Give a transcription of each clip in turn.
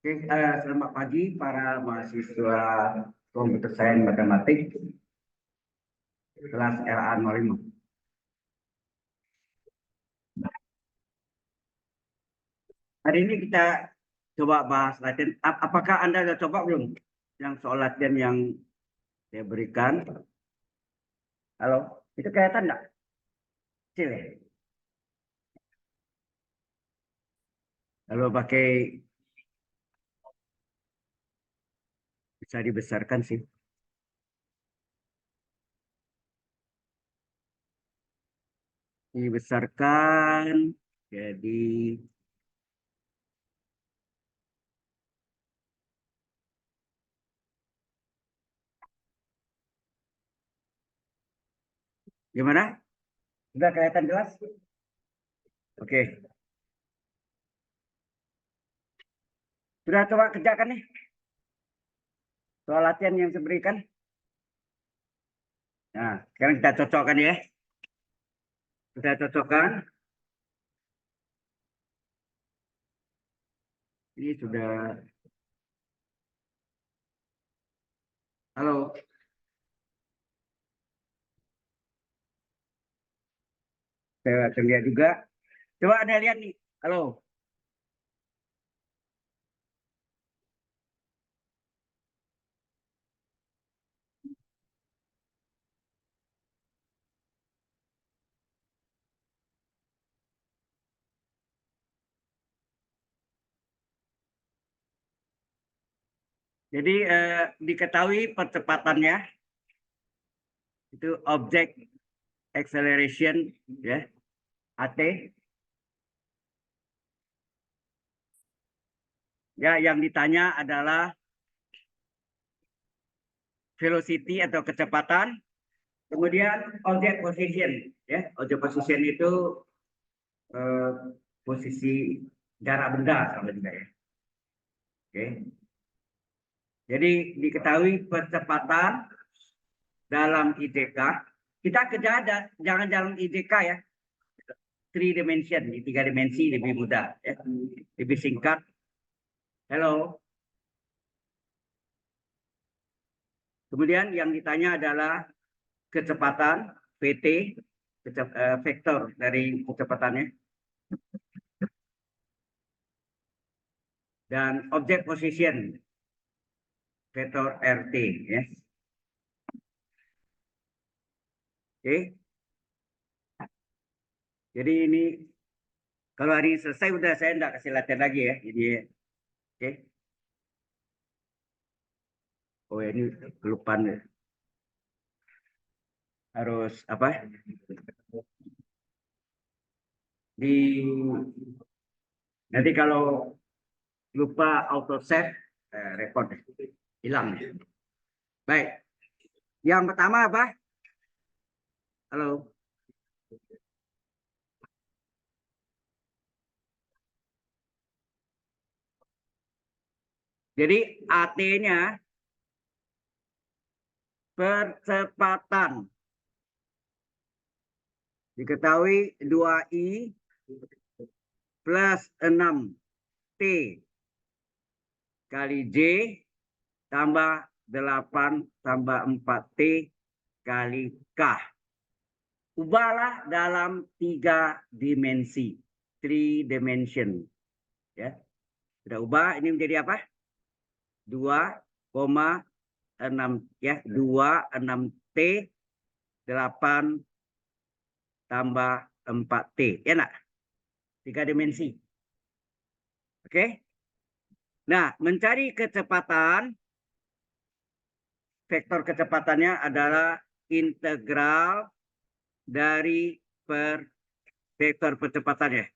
Oke, selamat pagi para mahasiswa komputer sains matematik kelas RA05. Hari ini kita coba bahas latihan. Apakah Anda sudah coba belum yang soal latihan yang saya berikan? Halo, itu kelihatan enggak? Kecil ya? Kalau pakai bisa dibesarkan sih. Dibesarkan jadi gimana? Sudah kelihatan jelas? Oke. Sudah coba kerjakan nih soal latihan yang saya berikan. Nah, sekarang kita cocokkan ya. Kita cocokkan. Ini sudah. Halo. Saya akan lihat juga. Coba Anda lihat nih. Halo. Jadi diketahui percepatannya itu object acceleration ya, AT. Ya, yang ditanya adalah velocity atau kecepatan. Kemudian object position ya. Object position itu eh, posisi jarak benda sama juga ya. Oke. Jadi diketahui percepatan dalam IDK. Kita kerja ada, jangan dalam IDK ya. 3 dimension, di 3 dimensi lebih mudah, ya. Lebih singkat. Halo. Kemudian yang ditanya adalah kecepatan VT, vektor dari kecepatannya, dan object position vektor RT, ya. Oke. Jadi ini kalau hari ini selesai udah saya enggak kasih latihan lagi ya. Jadi oke. Oh ini kelupaan ya. Harus apa? Di nanti kalau lupa auto save report hilang. Baik. Yang pertama apa? Halo. Jadi AT-nya percepatan. Diketahui 2I plus 6T kali J tambah 8 tambah 4T kali K. Ubahlah dalam 3 dimensi. 3 dimension. Ya. Sudah ubah, ini menjadi apa? 2,6 ya, 26T 8 tambah 4T. Ya nak? 3 dimensi. Oke? Nah, mencari kecepatan, vektor kecepatannya adalah integral dari vektor percepatannya.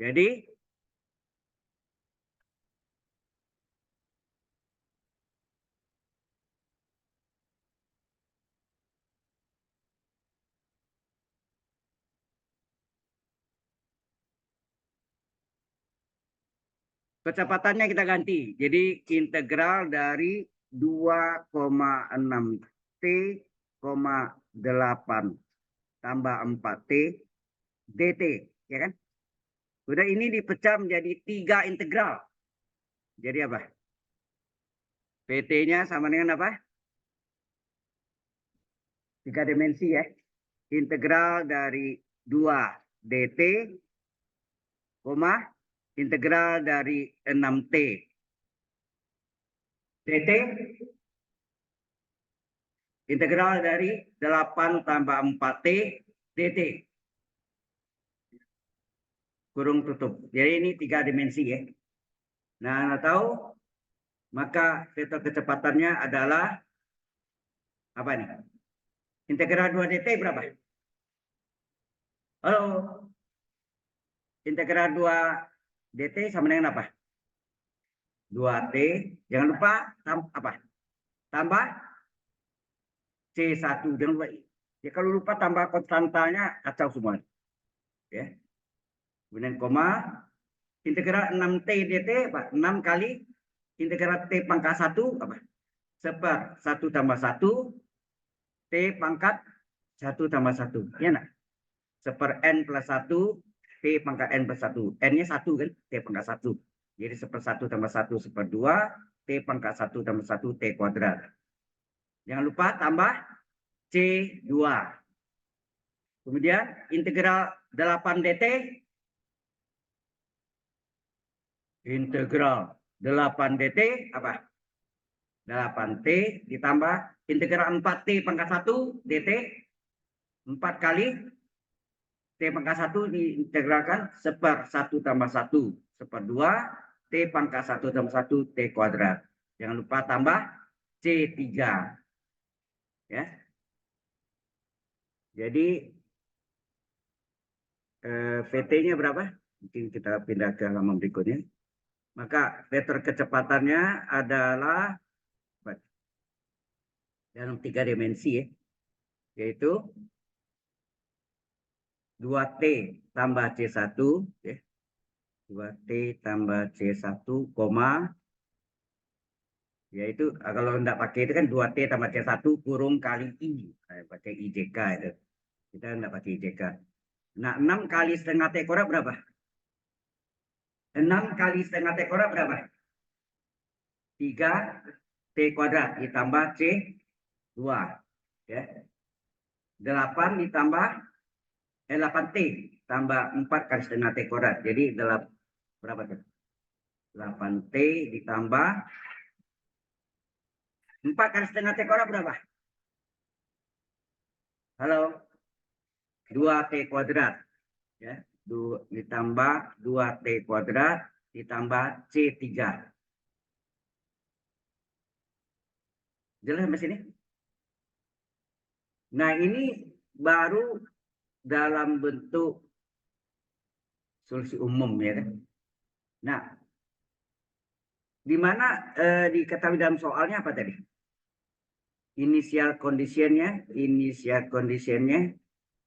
Jadi, kecepatannya kita ganti. Jadi, integral dari 2,6T, 8 tambah 4T dt, ya kan? Udah, ini dipecah menjadi 3 integral. Jadi apa? PT-nya sama dengan apa? 3 dimensi ya. Integral dari 2 dt, integral dari 6T dt, integral dari 8 tambah 4T dt. Kurung tutup. Jadi ini 3 dimensi ya. Nah, Anda tahu, maka vektor kecepatannya adalah apa nih? Integral 2 dt berapa? Halo. Integral 2 dt sama dengan apa? 2T. Jangan lupa apa? Tambah C1. Jangan lupa. Ya, kalau lupa tambah konstantanya kacau semua. Ya. Kemudian koma. Integral 6T dt apa? 6 kali integral T pangkat 1 apa? Seper 1 tambah 1 T pangkat 1 tambah 1. Ya nak? Seper N plus 1 T pangkat N plus 1. N-nya 1 kan? T pangkat 1. Jadi seper 1 tambah 1 seper 2 T pangkat 1 tambah 1 T kuadrat. Jangan lupa tambah C2. Kemudian integral 8 dt. Integral 8 dt apa? 8T ditambah integral 4T pangkat 1 dt. 4 kali T pangkat 1 diintegralkan seper 1 tambah 1 seper 2 T pangkat 1 tambah 1 T kuadrat. Jangan lupa tambah C3. Ya. Jadi VT-nya berapa? Mungkin kita pindah ke halaman berikutnya. Maka vektor kecepatannya adalah dalam 3 dimensi ya. Yaitu 2T tambah C1 ya. 2T tambah C1, yaitu kalau enggak pakai itu kan 2T tambah C1 kurung kali I. Pakai IJK itu. Kita enggak pakai IJK. Nah, 6 kali setengah T kuadrat berapa? 6 kali setengah T kuadrat berapa? 3T kuadrat ditambah C2. Ya. 8 ditambah 8T tambah 4 kali setengah T kuadrat. Jadi berapa tuh? 8T ditambah 4 kali setengah T kuadrat berapa? Halo? 2T kuadrat. Ya. Ditambah 2T kuadrat ditambah C3. Jelas sampai sini? Nah, ini baru dalam bentuk solusi umum ya kan. Nah, di mana diketahui dalam soalnya apa tadi? Initial conditionnya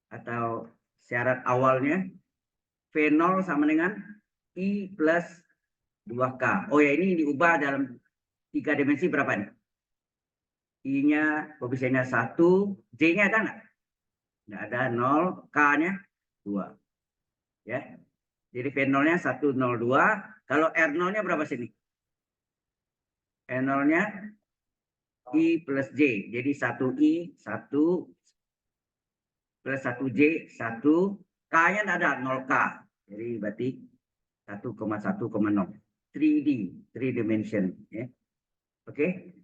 atau syarat awalnya V0 sama dengan I plus 2K. Oh ya, ini diubah dalam 3 dimensi berapa nih? I-nya koefisiennya 1, J-nya ada nggak? Nggak ada, 0, K-nya 2. Ya. Jadi V0-nya 102. Kalau R0-nya berapa sini? R0-nya I plus J. Jadi 1I, 1 plus 1J, 1. K-nya nggak ada, 0K. Jadi berarti 1,1,0. 3D, 3 dimension. Ya. Oke.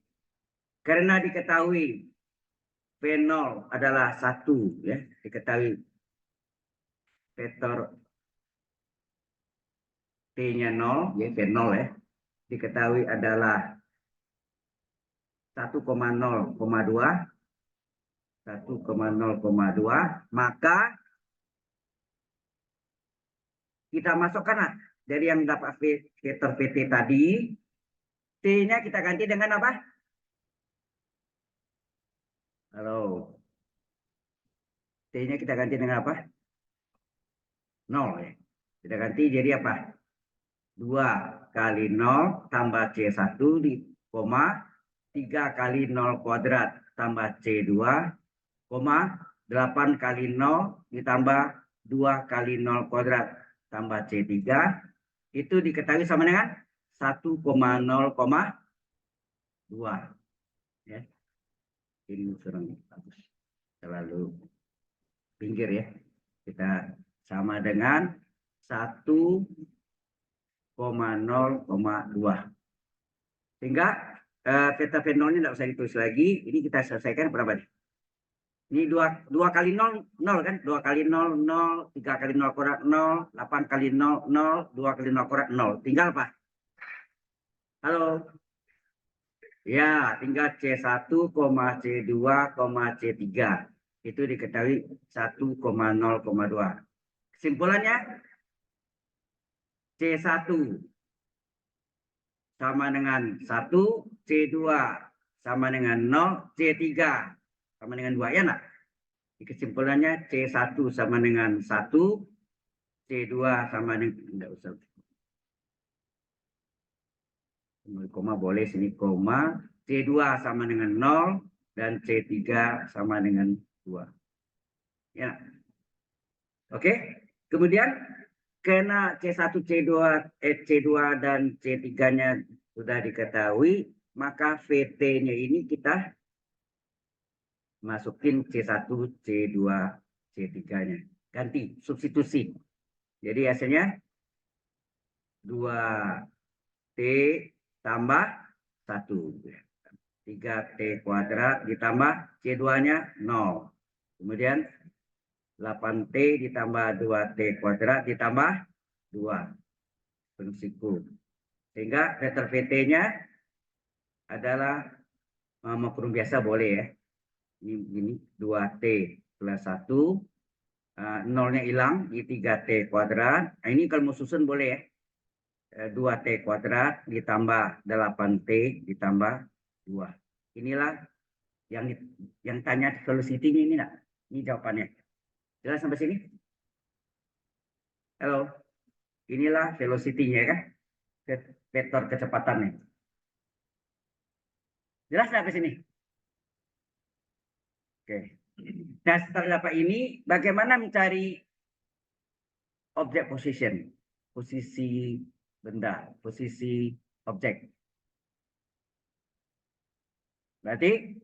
Karena diketahui V0 adalah 1, ya, diketahui vektor T-nya 0, ya, V0 ya, diketahui adalah 1,0,2, 1,0,2, maka kita masukkan dari yang dapat vektor PT tadi, T-nya kita ganti dengan apa? Halo. T-nya kita ganti dengan apa? 0 ya. Kita ganti jadi apa? 2 kali 0 tambah C1 di koma 3 kali 0 kuadrat tambah C2, 8 kali 0 ditambah 2 kali 0 kuadrat tambah C3, itu diketahui sama dengan 1,0,2. Ya. Ini kurang bagus. Terlalu pinggir ya. Kita sama dengan 1,0,2. Sehingga theta V0 ini tidak usah ditulis lagi. Ini kita selesaikan berapa nih? Ini 2 kali 0, 0 kan? 2 kali 0, 0. 3 kali 0 kuadrat 0. 8 kali 0, 0. 2 kali 0 kuadrat 0. Tinggal apa? Halo? Ya, tinggal C1, C2, C3. Itu diketahui 1,0,2. Kesimpulannya, C1 sama dengan 1, C2 sama dengan 0, C3 sama dengan 2. Ya, nak? Kesimpulannya C1 sama dengan 1, C2 sama dengan, enggak usah. Koma boleh, sini koma. C2 sama dengan 0 dan C3 sama dengan 2. Ya. Oke. Kemudian karena C1, C2 dan C3-nya sudah diketahui, maka VT-nya ini kita masukin C1, C2, C3-nya. Ganti, substitusi. Jadi hasilnya 2T tambah 1. 3T kuadrat ditambah C2-nya 0. Kemudian 8T ditambah 2T kuadrat ditambah 2. Fungsiku. Sehingga vektor VT-nya adalah makrum biasa boleh ya. Ini 2T plus 1. 0-nya hilang di 3T kuadrat. Nah, ini kalau mau susun boleh ya. 2T kuadrat ditambah 8T ditambah 2. Inilah yang tanya velocity-nya ini nak. Ini jawabannya. Jelas sampai sini? Halo. Inilah velocity-nya kan? Vektor kecepatannya. Jelas sampai sini? Oke. Nah, setelah dapat ini, bagaimana mencari objek position? Posisi benda, posisi objek. Berarti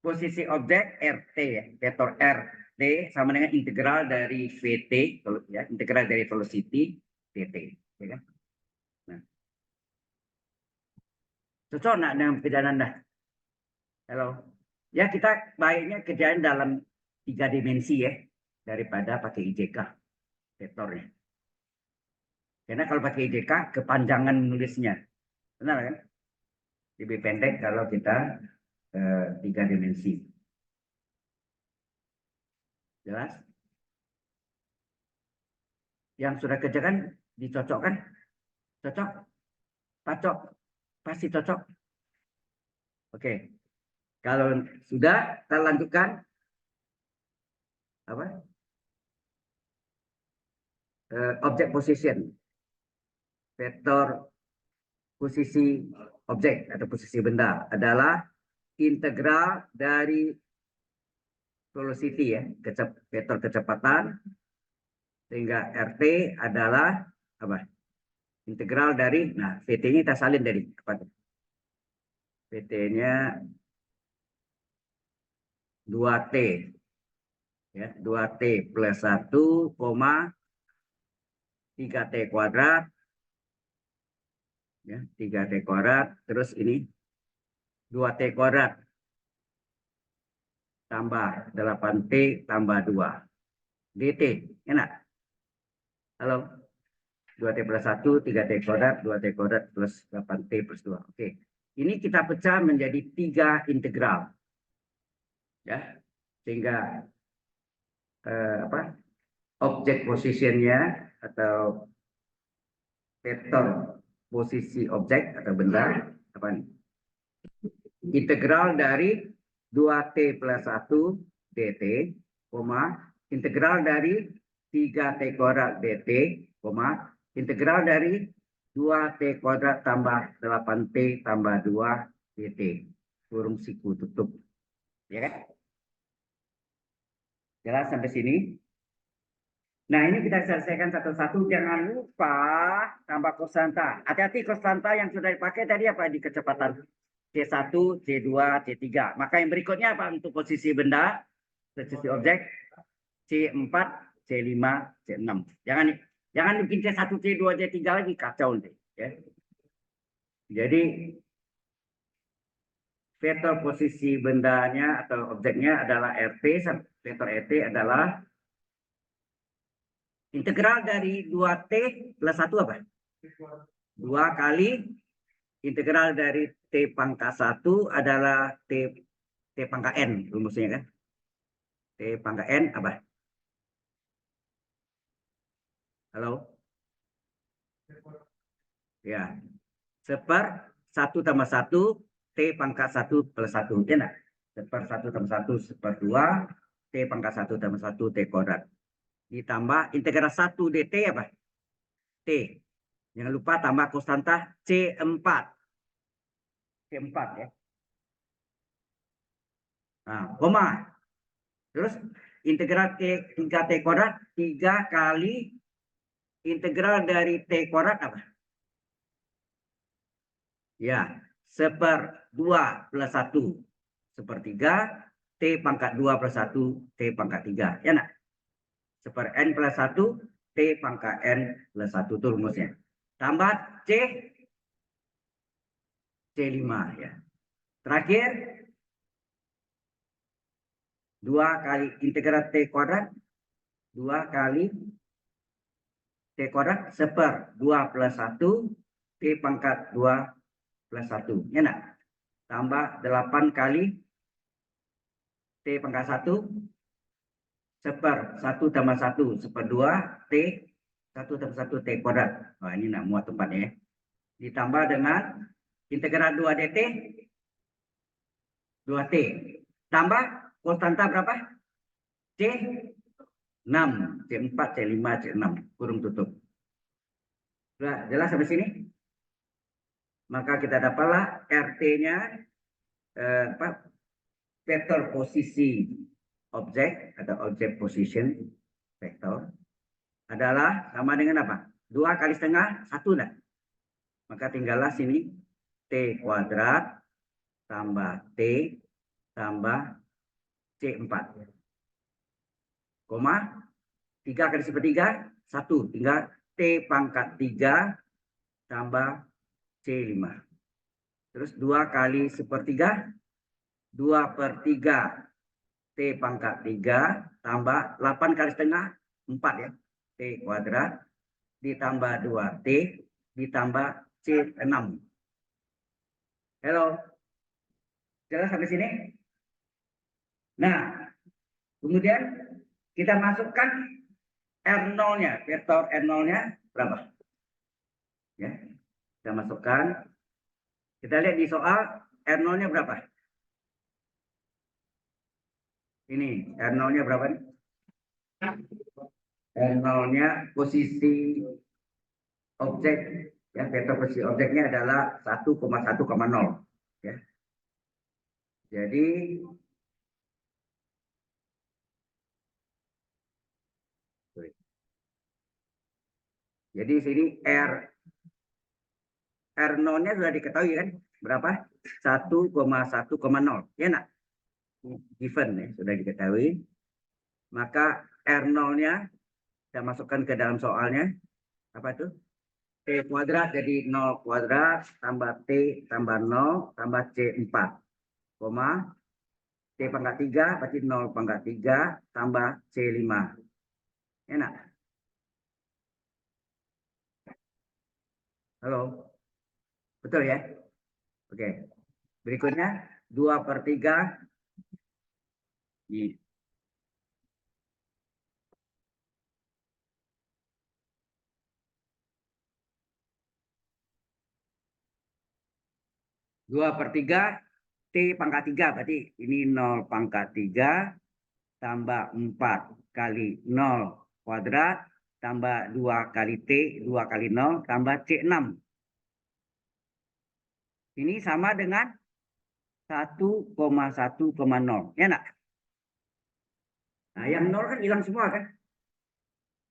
posisi objek RT ya, vektor RT sama dengan integral dari VT ya, integral dari velocity VT, ya kan? Nah. Cocok nak dengan pekerjaan Anda? Halo. Ya, kita baiknya kerjaan dalam 3 dimensi ya, daripada pakai IJK vektornya. Karena kalau pakai IJK kepanjangan nulisnya. Benar kan? Lebih pendek kalau kita 3 dimensi. Jelas? Yang sudah kerjakan dicocokkan? Cocok? Cocok? Pasti cocok? Oke. Kalau sudah, kita lanjutkan. Apa? Object position. Vektor posisi objek atau posisi benda adalah integral dari velocity ya, vektor kecepatan, sehingga RT adalah apa? Integral dari, nah VT-nya kita salin dari kepada VT-nya 2T ya, 2T plus 1, 3T kuadrat ya, 3T kuadrat, terus ini 2T kuadrat tambah 8T tambah 2 DT, enak? Halo? 2T plus 1, 3T kuadrat, 2T kuadrat plus 8T plus 2. Oke. Ini kita pecah menjadi 3 integral. Ya. Sehingga objek positionnya atau vektor posisi objek atau benda apa nih? Integral dari 2T plus 1 dt, integral dari 3T kuadrat dt, integral dari 2T kuadrat tambah 8T tambah 2 dt, kurung siku tutup. Ya kan? Jelas sampai sini? Nah, ini kita selesaikan satu-satu. Jangan lupa tambah konstanta. Hati-hati konstanta yang sudah dipakai tadi apa di kecepatan. C1, C2, C3. Maka yang berikutnya apa untuk posisi benda, posisi objek, C4, C5, C6. Jangan bikin C1, C2, C3 lagi, kacau nanti. Ya. Jadi vektor posisi bendanya atau objeknya adalah RT, vektor RT adalah integral dari 2T plus 1 apa? 2 kali integral dari T pangkat 1 adalah T pangkat N rumusnya kan? T pangkat N apa? Halo? Ya. Seper 1 tambah 1 T pangkat 1 plus 1. Ya enggak? Seper 1 tambah 1 seper 2 T pangkat 1 tambah 1 T kuadrat. Ditambah integral 1 dt apa? T. Jangan lupa tambah konstanta C4. C4 ya. Nah, koma. Terus integral T 3T kuadrat 3 kali integral dari T kuadrat apa? Ya, seper 2 plus 1 sepertiga T pangkat 2 plus 1 T pangkat 3. Ya nak? Seper N plus 1 T pangkat N plus 1 itu rumusnya. Tambah C5 ya. Terakhir 2 kali integral T kuadrat 2 kali T kuadrat seper 2 plus 1 T pangkat 2 plus 1. Ya nak? Tambah 8 kali T pangkat 1 seper 1 tambah 1 seper 2 T 1 tambah 1 T kuadrat. Wah, ini nak muat tempatnya ya. Ditambah dengan integral 2 dt 2T. Tambah konstanta berapa? C6, C4, C5, C6. Kurung tutup. Sudah jelas sampai sini? Maka kita dapatlah RT-nya vektor posisi objek atau object position vektor adalah sama dengan apa? 2 kali setengah 1 dah. Maka tinggallah sini T kuadrat tambah T tambah C4. Koma 3 kali sepertiga 1. Tinggal T pangkat 3 tambah C5. Terus 2 kali sepertiga 2/3 T pangkat 3 tambah 8 kali setengah 4 ya. T kuadrat ditambah 2T ditambah C6. Halo. Jelas sampai sini? Nah, kemudian kita masukkan R0-nya, vektor R0-nya berapa? Ya. Kita masukkan. Kita lihat di soal R0-nya berapa? Ini R0-nya berapa nih? R0-nya posisi objek ya, vektor posisi objeknya adalah 1,1,0 ya. Jadi sini R0-nya sudah diketahui kan? Berapa? 1,1,0 ya nak? Given ya, sudah diketahui. Maka R0-nya kita masukkan ke dalam soalnya. Apa itu? T kuadrat jadi 0 kuadrat tambah T tambah 0 tambah C4. Koma T pangkat 3 berarti 0 pangkat 3 tambah C5. Enak. Halo. Betul ya? Oke. Berikutnya 2/3. Ini. 2/3 T pangkat 3 berarti ini 0 pangkat 3 tambah 4 kali 0 kuadrat tambah 2 kali T 2 kali 0 tambah C6. Ini sama dengan 1,1,0. Ya nak? Nah, yang 0 kan hilang semua kan?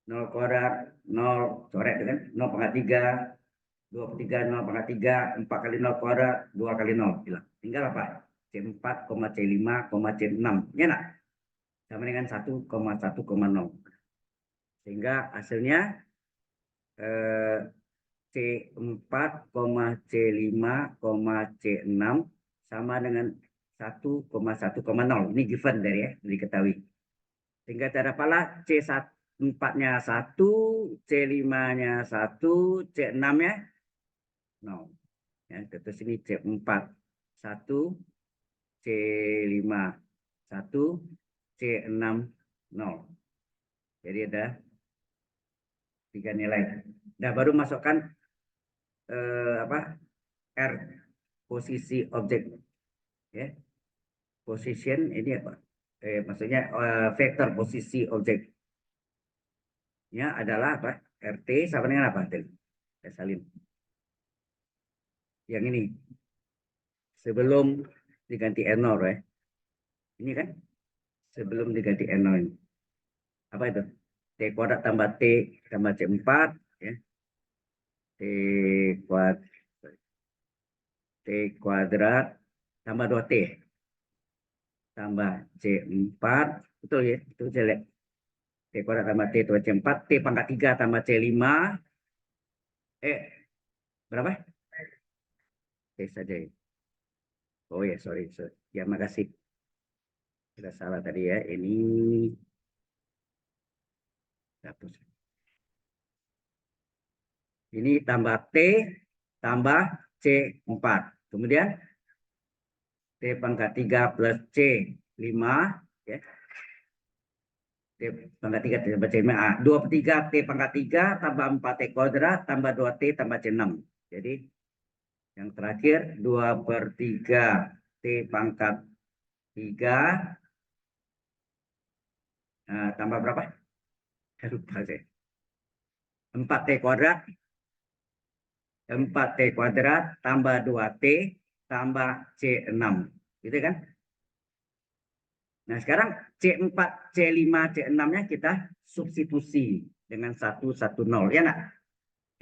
0 kuadrat, 0 coret kan? 0 pangkat 3, 2 per 3, 0 pangkat 3, 4 kali 0 kuadrat, 2 kali 0 hilang. Tinggal apa? C4, C5, C6. Ya nak? Sama dengan 1,1,0. Sehingga hasilnya C4, C5, C6 sama dengan 1,1,0. Ini given dari ya, diketahui. Sehingga cara pala C4-nya 1, C5-nya 1, C6-nya 0. Ya, terus ini C4 1, C5 1, C6 0. Jadi ada 3 nilai. Nah, baru masukkan R, posisi objek. Ya. Position ini apa? Maksudnya vektor posisi objeknya adalah apa? RT sama dengan apa? Salin. Yang ini sebelum diganti R0 ya. Ini kan sebelum diganti R0 ini. Apa itu? T kuadrat tambah T tambah C4 ya. T kuadrat tambah 2T tambah C4, betul ya? Itu jelek. T kuadrat tambah T tambah C4, T pangkat 3 tambah C5. Berapa? T saja ya. Oh ya, sorry. Ya, makasih. Sudah salah tadi ya. Ini hapus. Ini tambah T tambah C4. Kemudian T pangkat 3 plus C5 ya. T pangkat 3 tambah C5. 2 per 3 T pangkat 3 tambah 4 T kuadrat tambah 2T tambah C6. Jadi yang terakhir 2 per 3 T pangkat 3 tambah berapa? Lupa saya. 4T kuadrat 4T kuadrat tambah 2T tambah C6. Gitu kan? Nah, sekarang C4, C5, C6-nya kita substitusi dengan 110. Ya nggak?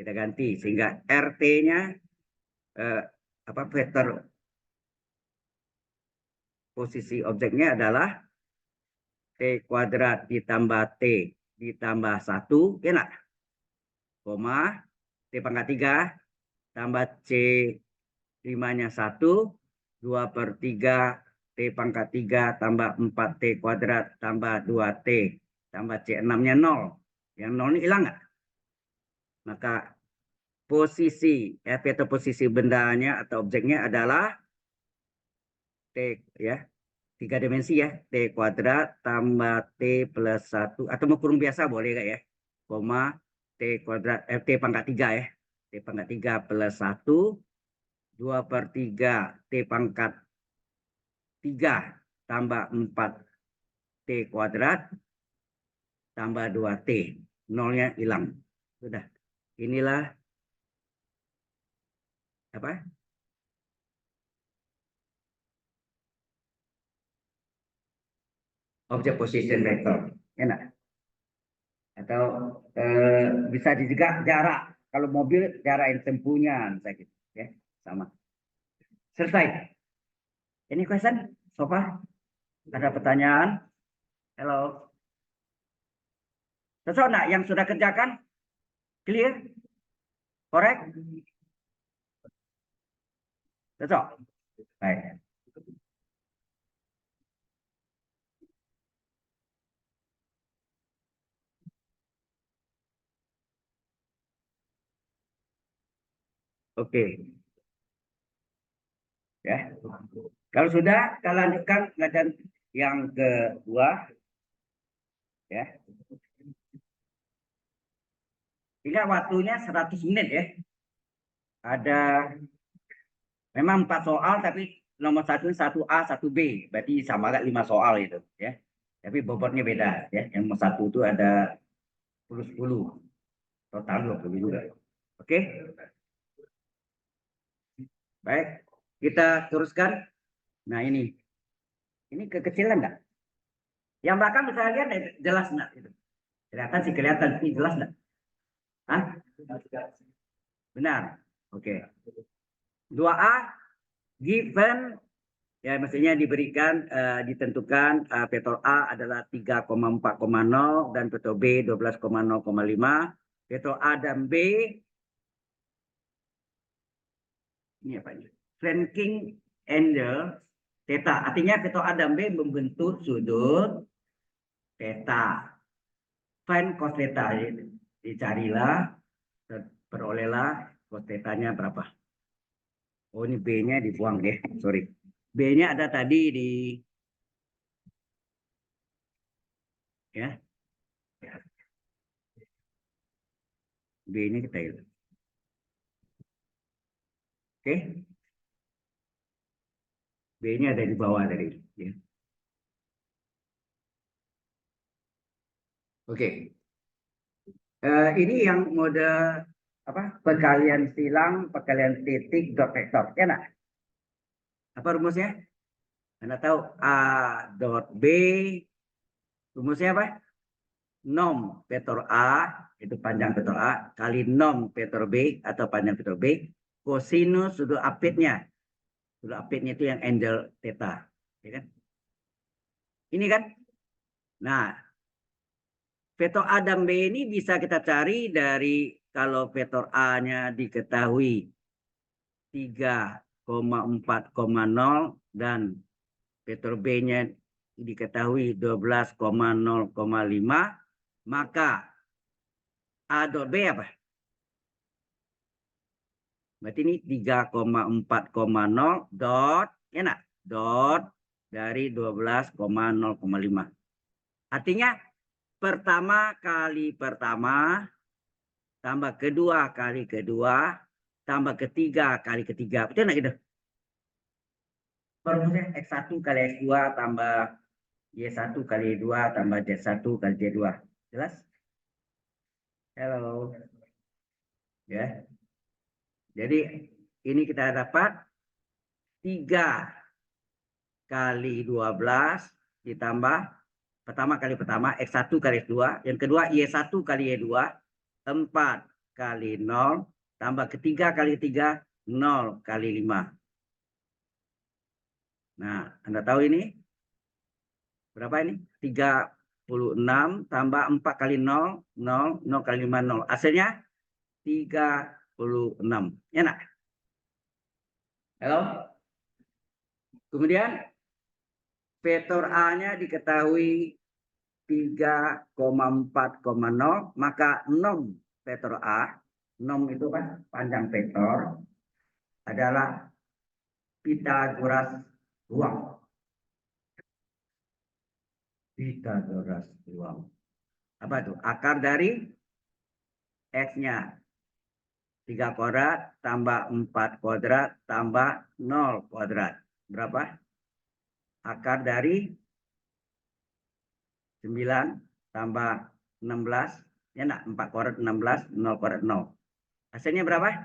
Kita ganti. Sehingga RT-nya vektor posisi objeknya adalah T kuadrat ditambah T ditambah 1. Ya nggak? Koma T pangkat 3 tambah C5-nya 1, 2 per 3 T pangkat 3 tambah 4T kuadrat tambah 2T tambah C6-nya 0. Yang 0 ini hilang nggak? Maka posisi, vektor posisi bendanya atau objeknya adalah T ya, 3 dimensi ya, T kuadrat tambah T plus 1, atau mau kurung biasa boleh nggak ya, koma T kuadrat, T pangkat 3 ya, T pangkat 3 plus 1, 2 per 3 T pangkat 3 tambah 4 T kuadrat tambah 2T. Nolnya hilang. Sudah. Inilah apa? Objek position vector. Enak. Atau bisa juga jarak. Kalau mobil jarak yang tempuhnya bisa gitu, ya. Sama. Selesai. Ini question so far? Ada pertanyaan? Halo. Sesuatu enggak yang sudah kerjakan? Clear? Correct? Sesuatu? Baik. Oke. Ya. Kalau sudah, kita lanjutkan pelajaran yang kedua. Ya. Ingat waktunya 100 menit ya. Ada memang 4 soal, tapi nomor 1A, 1B. Berarti sama agak 5 soal itu. Ya. Tapi bobotnya beda. Ya. Yang nomor 1 itu ada 10-10. Total 20 juga. Oke. Baik. Kita teruskan. Nah ini kekecilan enggak? Yang belakang bisa lihat jelas enggak? Itu. Kelihatan sih kelihatan, ini jelas enggak? Hah? Benar. Oke. 2A given ya mestinya diberikan ditentukan vektor A adalah 3,4,0 dan vektor B 12,0,5. Vektor A dan B ini apa ini? Flanking angle theta. Artinya vektor A dan B membentuk sudut theta. Find cos theta. Dicarilah, perolehlah cos theta-nya berapa. Oh ini B-nya dibuang deh, sorry. B-nya ada tadi di ya. B-nya kita hilang. Oke. B-nya ada di bawah tadi. Ya. Oke. Ini yang mode apa? Perkalian silang, perkalian titik, dot vektor. Ya nak? Apa rumusnya? Anda tahu A dot B. Rumusnya apa? Nom vektor A, itu panjang vektor A, kali nom vektor B atau panjang vektor B, kosinus sudut apitnya. Sudut apitnya itu yang angle theta. Ya kan? Ini kan? Nah, vektor A dan B ini bisa kita cari dari kalau vektor A-nya diketahui 3,4,0 dan vektor B-nya diketahui 12,0,5, maka A dot B apa? Berarti ini 3,4,0 dot, enak, dot dari 12,0,5. Artinya pertama kali pertama tambah kedua kali kedua tambah ketiga kali ketiga. Betul nggak gitu? Perumusnya X1 kali X2 tambah Y1 kali 2 tambah Z1 kali Z2. Jelas? Halo. Ya. Jadi ini kita dapat 3 kali 12 ditambah pertama kali pertama X1 kali X2, yang kedua Y1 kali Y2, 4 kali 0 tambah ketiga kali ketiga 0 kali 5. Nah, Anda tahu ini berapa ini? 36 tambah 4 kali 0, 0, 0 kali 5, 0. Hasilnya 36. Ya nak? Halo? Kemudian vektor A-nya diketahui 3,4,0, maka nom vektor A, nom itu kan panjang vektor, adalah Pitagoras ruang. Pitagoras ruang. Apa itu? Akar dari X-nya 3 kuadrat tambah 4 kuadrat tambah 0 kuadrat. Berapa? Akar dari 9 tambah 16. Ya enggak? 4 kuadrat 16, 0 kuadrat 0. Hasilnya berapa?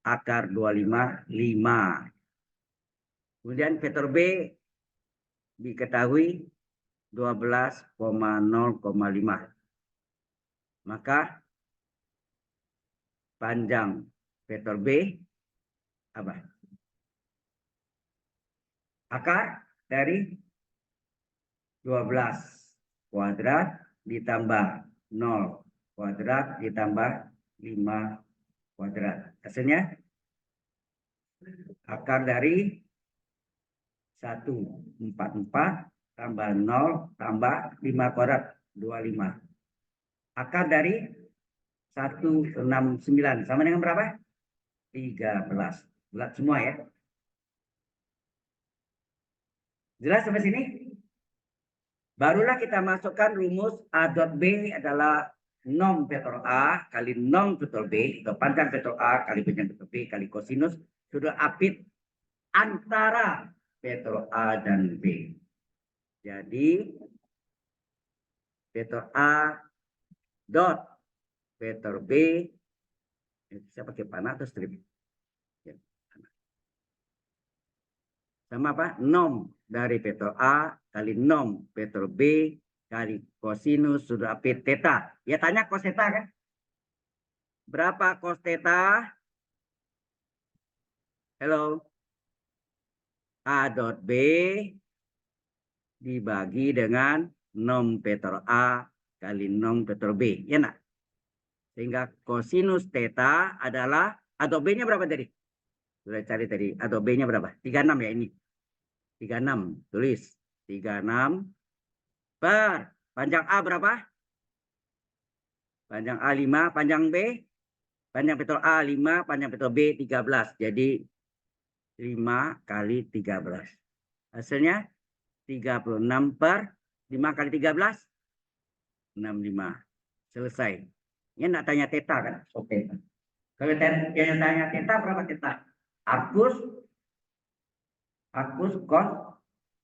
Akar 25, 5. Kemudian vektor B diketahui 12,0,5. Maka panjang vektor B apa? Akar dari 12 kuadrat ditambah 0 kuadrat ditambah 5 kuadrat. Hasilnya akar dari 144 tambah 0 tambah 5 kuadrat 25. Akar dari 169 sama dengan berapa? 13. Bulat semua ya. Jelas sampai sini? Barulah kita masukkan rumus A dot B adalah nom vektor A kali nom vektor B atau panjang vektor A kali panjang vektor B kali kosinus sudut apit antara vektor A dan B. Jadi vektor A dot vektor B, saya pakai panah atau strip? Ya. sama apa? Nom dari vektor A kali nom vektor B kali kosinus sudah P theta. Ya tanya cos theta kan? Berapa cos theta? Hello. A dot B dibagi dengan nom vektor A kali nom vektor B. Ya nak? Sehingga kosinus theta adalah A dot B-nya berapa tadi? Sudah cari tadi. A dot B-nya berapa? 36 ya ini. 36. Tulis. 36 per panjang A berapa? Panjang A 5, panjang B, panjang vektor A 5, panjang vektor B 13. Jadi 5 kali 13. Hasilnya 36 per 5 kali 13, 65. Selesai. Ini nak tanya theta kan? Oke. Kalau yang tanya theta berapa theta? Arcus cos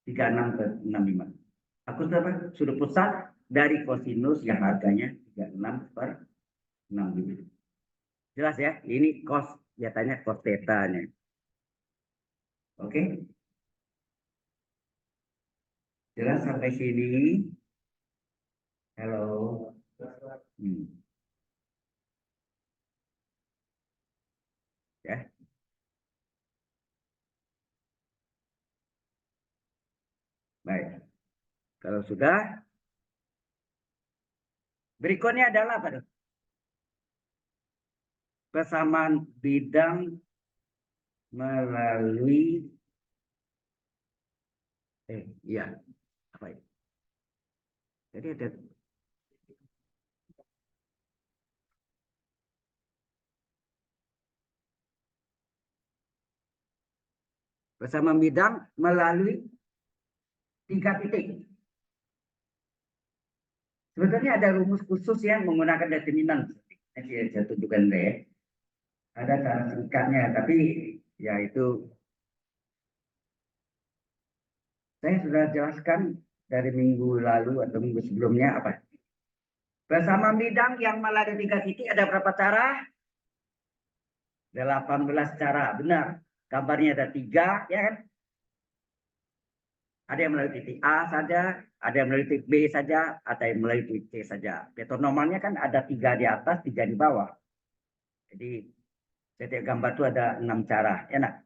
36 per 65. Arcus berapa? Sudut pusat dari kosinus yang harganya 36 per 65. Jelas ya? Ini cos, dia tanya cos theta-nya. Oke? Jelas sampai sini? Halo. Ya. Baik. Kalau sudah, berikutnya adalah apa? Persamaan bidang melalui iya, apa itu? Jadi ada persamaan bidang melalui 3 titik. Sebetulnya ada rumus khusus yang menggunakan determinan. Ini saya tunjukkan deh. Ada cara singkatnya, tapi ya itu saya sudah jelaskan dari minggu lalu atau minggu sebelumnya apa. Persamaan bidang yang melalui 3 titik ada berapa cara? 18 cara, benar. Gambarnya ada 3, ya kan? Ada yang melalui titik A saja, ada yang melalui titik B saja, ada yang melalui titik C saja. Vektor normalnya kan ada 3 di atas, 3 di bawah. Jadi setiap gambar itu ada 6 cara, ya nak?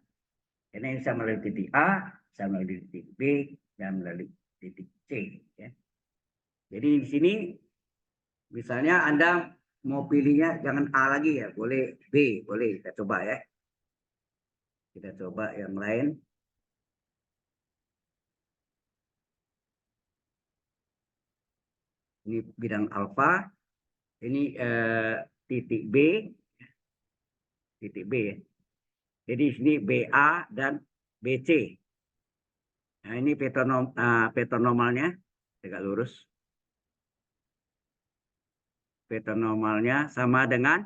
Ini bisa melalui titik A, bisa melalui titik B, dan melalui titik C. Ya. Jadi di sini, misalnya Anda mau pilihnya jangan A lagi ya, boleh B, boleh kita coba ya. Kita coba yang lain. Ini bidang alfa, ini titik B, titik B. Jadi sini BA dan BC. Nah ini vektor normalnya tegak lurus. Vektor normalnya sama dengan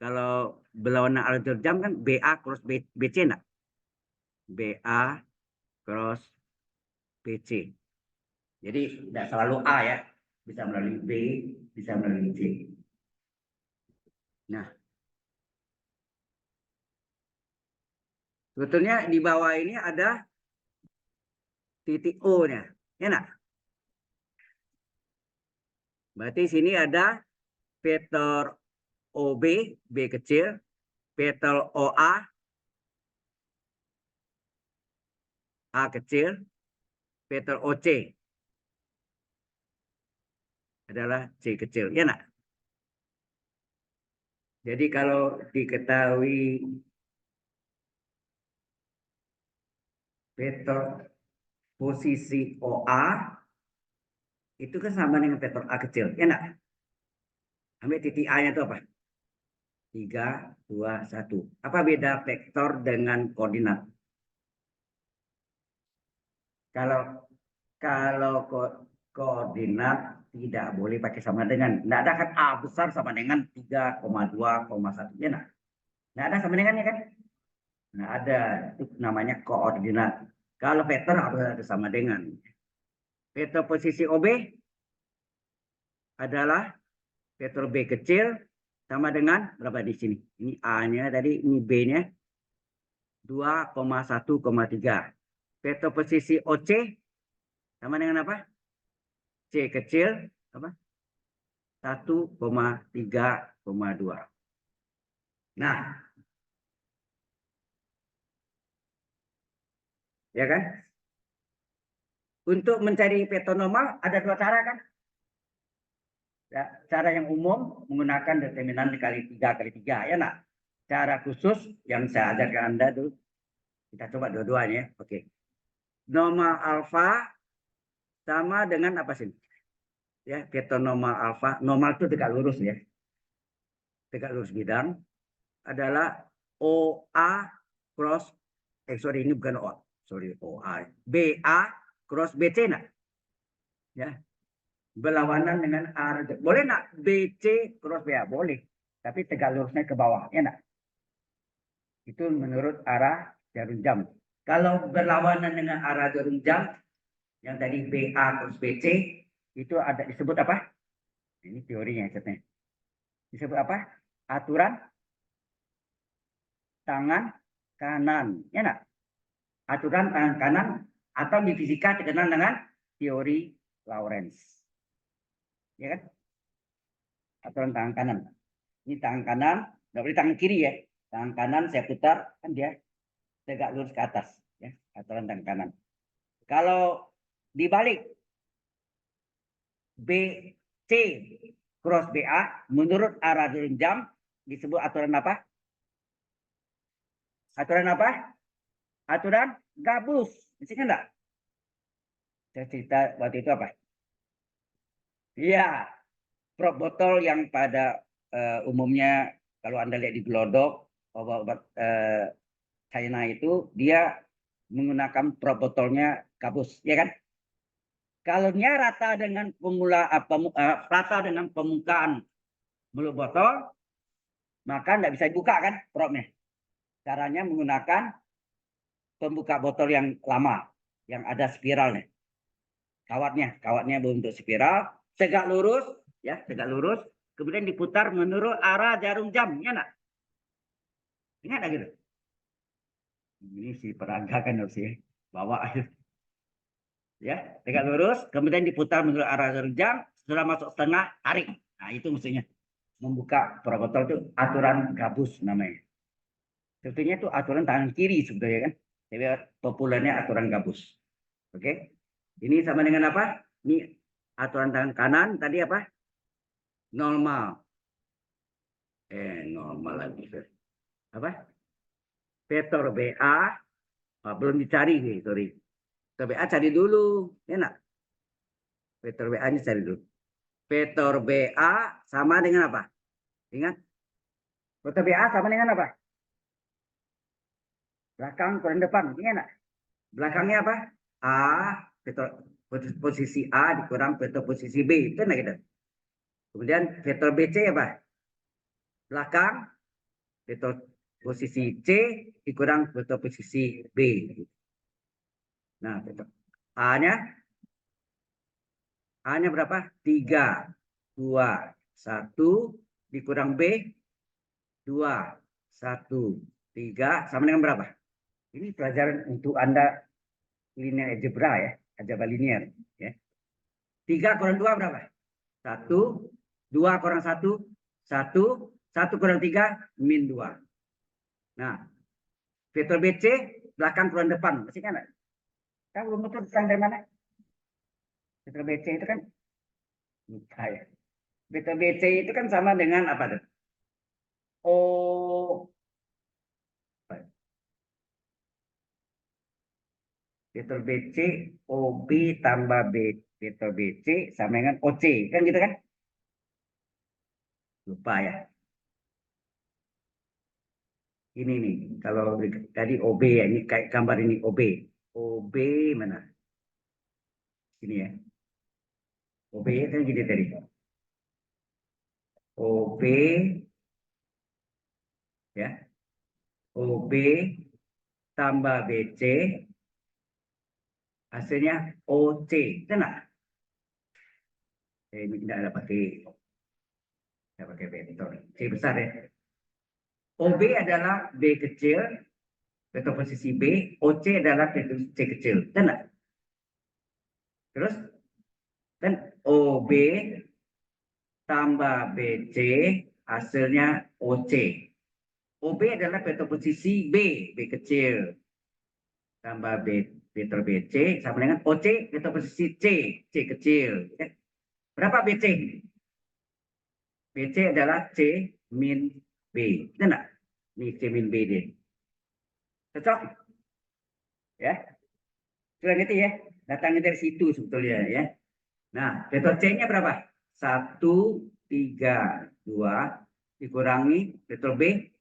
kalau berlawanan arus jam kan BA cross BC enggak? BA cross BC. Jadi tidak selalu A ya, bisa melalui B, bisa melalui C. Nah, sebetulnya di bawah ini ada titik O-nya, ya nak? Berarti sini ada vektor OB, B kecil, vektor OA, A kecil, vektor OC adalah C kecil, ya nak? Jadi kalau diketahui vektor posisi OA itu kan sama dengan vektor A kecil, ya nak? Ambil titik A-nya itu apa? 3, 2, 1. Apa beda vektor dengan koordinat? Kalau koordinat tidak boleh pakai sama dengan. Tidak ada kan A besar sama dengan 3,2,1. Ya, nah. Nggak ada sama dengannya kan? Nggak ada. Itu namanya koordinat. Kalau vektor harus ada sama dengan. Vektor posisi OB adalah vektor B kecil sama dengan berapa di sini? Ini A-nya tadi, ini B-nya 2,1,3. Vektor posisi OC sama dengan apa? C kecil apa? 1,3,2. Nah, ya kan? Untuk mencari vektor normal ada dua cara kan? Ya, cara yang umum menggunakan determinan dikali 3 kali 3, ya nak? Cara khusus yang saya ajarkan Anda tuh, kita coba dua-duanya. Oke. Normal alfa sama dengan apa sih? Ya, vektor normal alfa, normal itu tegak lurus ya. Tegak lurus bidang adalah OA cross sorry ini bukan OA, sorry OA. BA cross BC nak? Ya. Berlawanan dengan arah. Boleh nak BC cross BA? Boleh. Tapi tegak lurusnya ke bawah, ya nak? Itu menurut arah jarum jam. Kalau berlawanan dengan arah jarum jam, yang tadi BA cross BC, itu ada disebut apa? Ini teorinya katanya. Disebut apa? Aturan tangan kanan, ya nak? Aturan tangan kanan atau di fisika dikenal dengan teori Lorentz. Ya kan? Aturan tangan kanan. Ini tangan kanan, nggak boleh tangan kiri ya. Tangan kanan saya putar, kan dia tegak lurus ke atas. Ya, aturan tangan kanan. Kalau dibalik BC cross BA menurut arah jarum jam disebut aturan apa? Aturan apa? Aturan gabus. Masih enggak? Saya cerita waktu itu apa? Iya, prop botol yang pada umumnya kalau Anda lihat di gelodok obat-obat China itu dia menggunakan prop botolnya gabus, ya kan? Kalau dia rata dengan rata dengan permukaan mulut botol, maka tidak bisa dibuka kan propnya. Caranya menggunakan pembuka botol yang lama, yang ada spiralnya. Kawatnya berbentuk spiral, tegak lurus, ya tegak lurus, kemudian diputar menurut arah jarum jam, ya nak? Ingat nggak gitu? Ini si peraga kan harus ya, bawa ya tegak lurus, kemudian diputar menurut arah jarum jam, setelah masuk setengah tarik. Nah itu mestinya membuka botol itu aturan gabus namanya. Sebetulnya itu aturan tangan kiri sebetulnya kan, tapi populernya aturan gabus. Oke, ini sama dengan apa? Ini aturan tangan kanan tadi apa? Normal. Normal lagi. Apa? Vektor BA belum dicari nih, sorry. Vektor BA cari dulu, enak. Vektor BA-nya cari dulu. Vektor BA sama dengan apa? Ingat? Vektor BA sama dengan apa? Belakang kurang depan, ingat? Belakangnya apa? A, vektor posisi A dikurang vektor posisi B, itu enggak gitu. Kemudian vektor BC apa? Belakang vektor posisi C dikurang vektor posisi B. Nah, vektor A-nya berapa? 3, 2, 1 dikurang B 2, 1, 3 sama dengan berapa? Ini pelajaran untuk Anda linear algebra ya, algebra linear ya. 3 kurang 2 berapa? 1, 2 kurang 1, 1, 1 kurang 3, min 2. Nah, vektor BC belakang kurang depan, masih kan? Kita belum betul belakang dari mana? Vektor BC itu kan lupa ya. Vektor BC itu kan sama dengan apa tuh? O vektor BC OB tambah vektor BC sama dengan OC kan gitu kan? Lupa ya. Ini nih kalau tadi OB ya, ini kayak gambar ini OB. OB mana? Ini ya. OB kan gini tadi. OB ya. OB tambah BC hasilnya OC. Kenapa? Ini tidak ada pakai vektor. C besar ya. OB adalah B kecil vektor posisi B, OC adalah vektor C kecil. Benar? Terus kan OB tambah BC hasilnya OC. OB adalah vektor posisi B, B kecil tambah vektor BC sama dengan OC vektor posisi C, C kecil. Berapa BC? BC adalah C min B. Benar? Ini C min B dia. Cocok? Ya. Sudah ngerti ya? Datangnya dari situ sebetulnya ya. Nah, vektor C-nya berapa? 1, 3, 2 dikurangi vektor B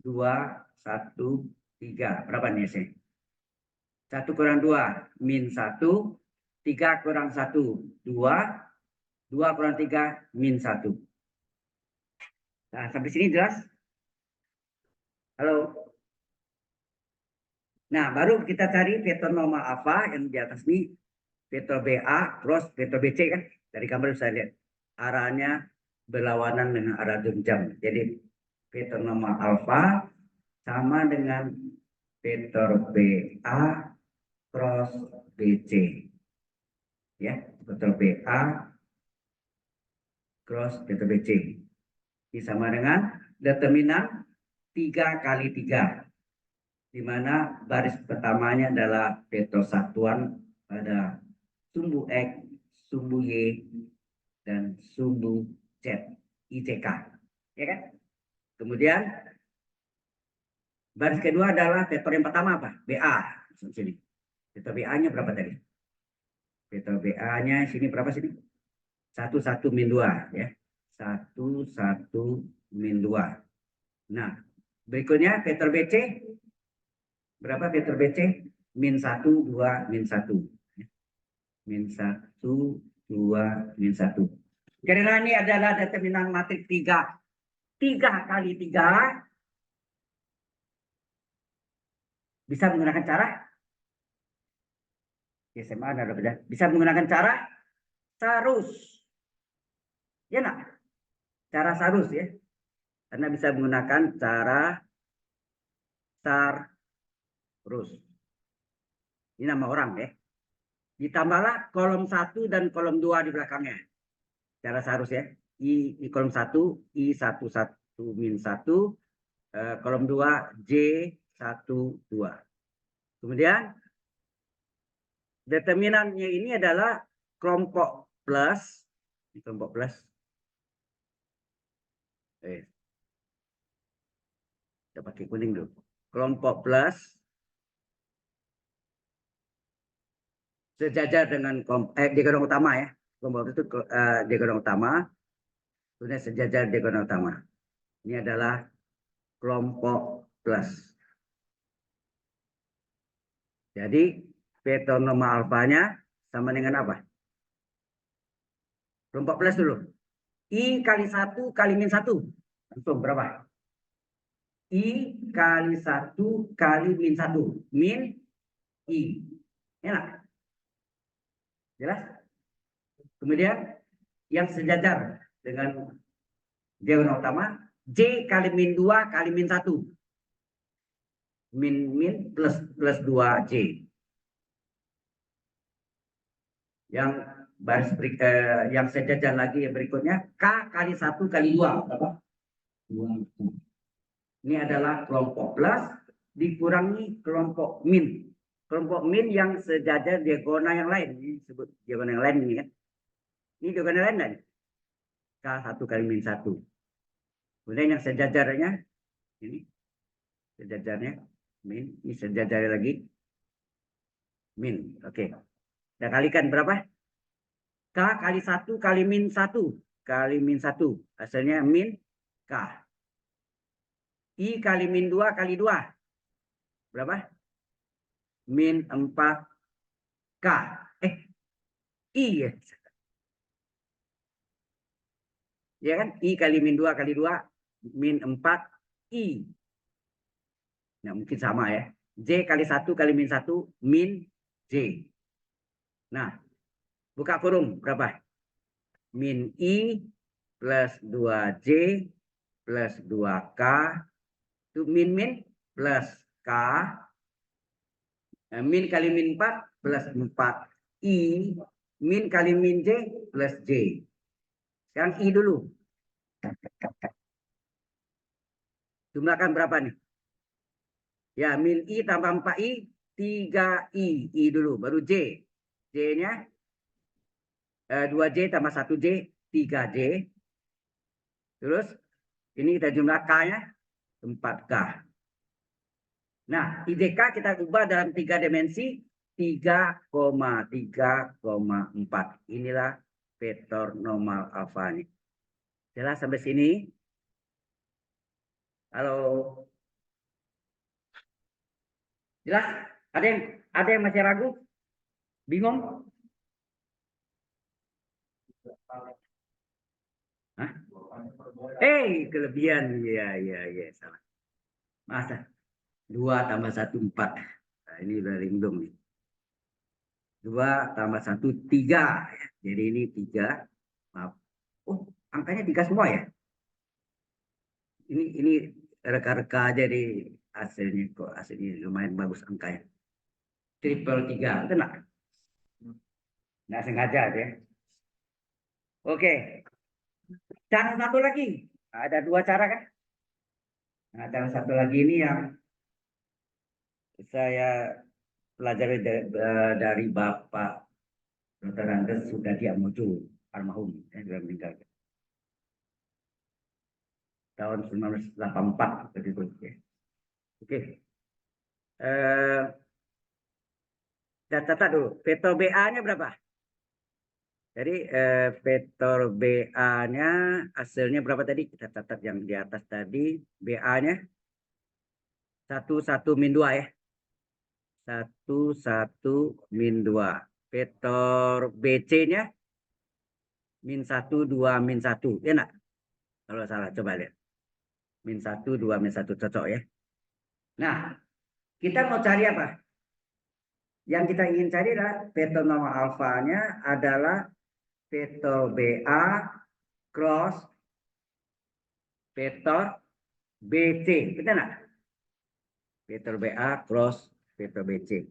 2, 1, 3. Berapa nih C? 1 kurang 2 min 1, 3 kurang 1 2, 2 kurang 3 min 1. Nah, sampai sini jelas? Halo? Nah, baru kita cari vektor normal alfa yang di atas ini, vektor BA cross vektor BC kan? Dari gambar bisa lihat arahnya berlawanan dengan arah jam. Jadi vektor normal alfa sama dengan vektor BA cross BC. Ya, vektor BA cross vektor BC. Ini sama dengan determinan 3 kali 3. Di mana baris pertamanya adalah vektor satuan pada sumbu X, sumbu Y, dan sumbu Z, ICK. Ya kan? Kemudian baris kedua adalah vektor yang pertama apa? BA. Sini. Vektor BA-nya berapa tadi? Vektor BA-nya sini berapa sini? 1, 1 min 2 ya. 1, 1 min 2. Nah, berikutnya vektor BC berapa vektor BC? Min 1, 2, min 1. Min 1, 2, min 1. Karena ini adalah determinan matriks 3. 3 kali 3. Bisa menggunakan cara? SMA ada beda. Bisa menggunakan cara? Sarus. Ya nak? Cara sarus ya. Karena bisa menggunakan cara sarus. Ini nama orang ya. Ditambahlah kolom 1 dan kolom 2 di belakangnya. Cara sarus ya. I kolom 1, I1, 1 min 1. Kolom 2, J1, 2. Kemudian determinannya ini adalah kelompok plus. Ini kelompok plus. Kita pakai kuning dulu. Kelompok plus sejajar dengan diagonal utama ya. Kelompok itu diagonal utama. Kemudian sejajar diagonal utama. Ini adalah kelompok plus. Jadi vektor normal alfanya sama dengan apa? Kelompok plus dulu. I kali 1 kali min 1. Langsung berapa? I kali 1 kali min 1. Min I. Enak? Jelas? Kemudian yang sejajar dengan diagonal utama, J kali min 2 kali min 1. Min plus 2J. Yang baris yang sejajar lagi yang berikutnya, K kali 1 kali 2. Berapa? 2. Ini adalah kelompok plus dikurangi kelompok min. Kelompok min yang sejajar diagonal yang lain. Ini disebut diagonal yang lain ini kan. Ini diagonal lain kan? K1 kali min 1. Kemudian yang sejajarnya ini sejajarnya min, ini sejajar lagi min. Oke. Kita kalikan berapa? K kali 1 kali min 1 kali min 1. Hasilnya min K. I kali min 2 kali 2. Berapa? Min 4K. I ya. Ya kan? I kali min 2 kali 2 min 4I. Nah, mungkin sama ya. J kali 1 kali min 1 min J. Nah, buka kurung berapa? Min I plus 2J plus 2K. Itu min plus K Nah, min kali min 4 plus 4. I min kali min J plus J. Sekarang I dulu. Jumlahkan berapa nih? Ya, min I tambah 4I, 3I. I dulu, baru J. J-nya 2J tambah 1J, 3J. Terus ini kita jumlah K-nya 4K. Nah, IDK kita ubah dalam 3 dimensi 3,3,4. Inilah vektor normal alfanya. Jelas sampai sini? Halo. Jelas? Ada yang masih ragu? Bingung? Hah? Kelebihan. Ya, salah. Masa 2 tambah 1 4. Nah, ini udah ringgum nih. 2 tambah 1 3. Jadi ini 3. Maaf. Oh, angkanya 3 semua ya? Ini reka-reka aja di hasilnya kok. Hasilnya lumayan bagus angkanya. Triple 3. Benar? Nggak sengaja ya. Oke. Cara satu lagi. Ada 2 cara kan? Nah, cara satu lagi ini yang saya pelajari dari Bapak Dr. Andes sudah Diatmojo almarhum, sudah meninggal tahun 1984 begitu. Oke. Kita catat dulu. Vektor BA-nya berapa? Jadi vektor BA-nya hasilnya berapa tadi? Kita catat yang di atas tadi. BA-nya 1 min 2 ya. 1 min 2. Vektor BC-nya min 1 2 min 1. Ya enggak? Kalau salah coba lihat. Min 1 2 min 1 cocok ya. Nah, kita mau cari apa? Yang kita ingin cari adalah vektor normal alfanya adalah vektor BA cross vektor BC. Betul nggak? Vektor BA cross vektor BC.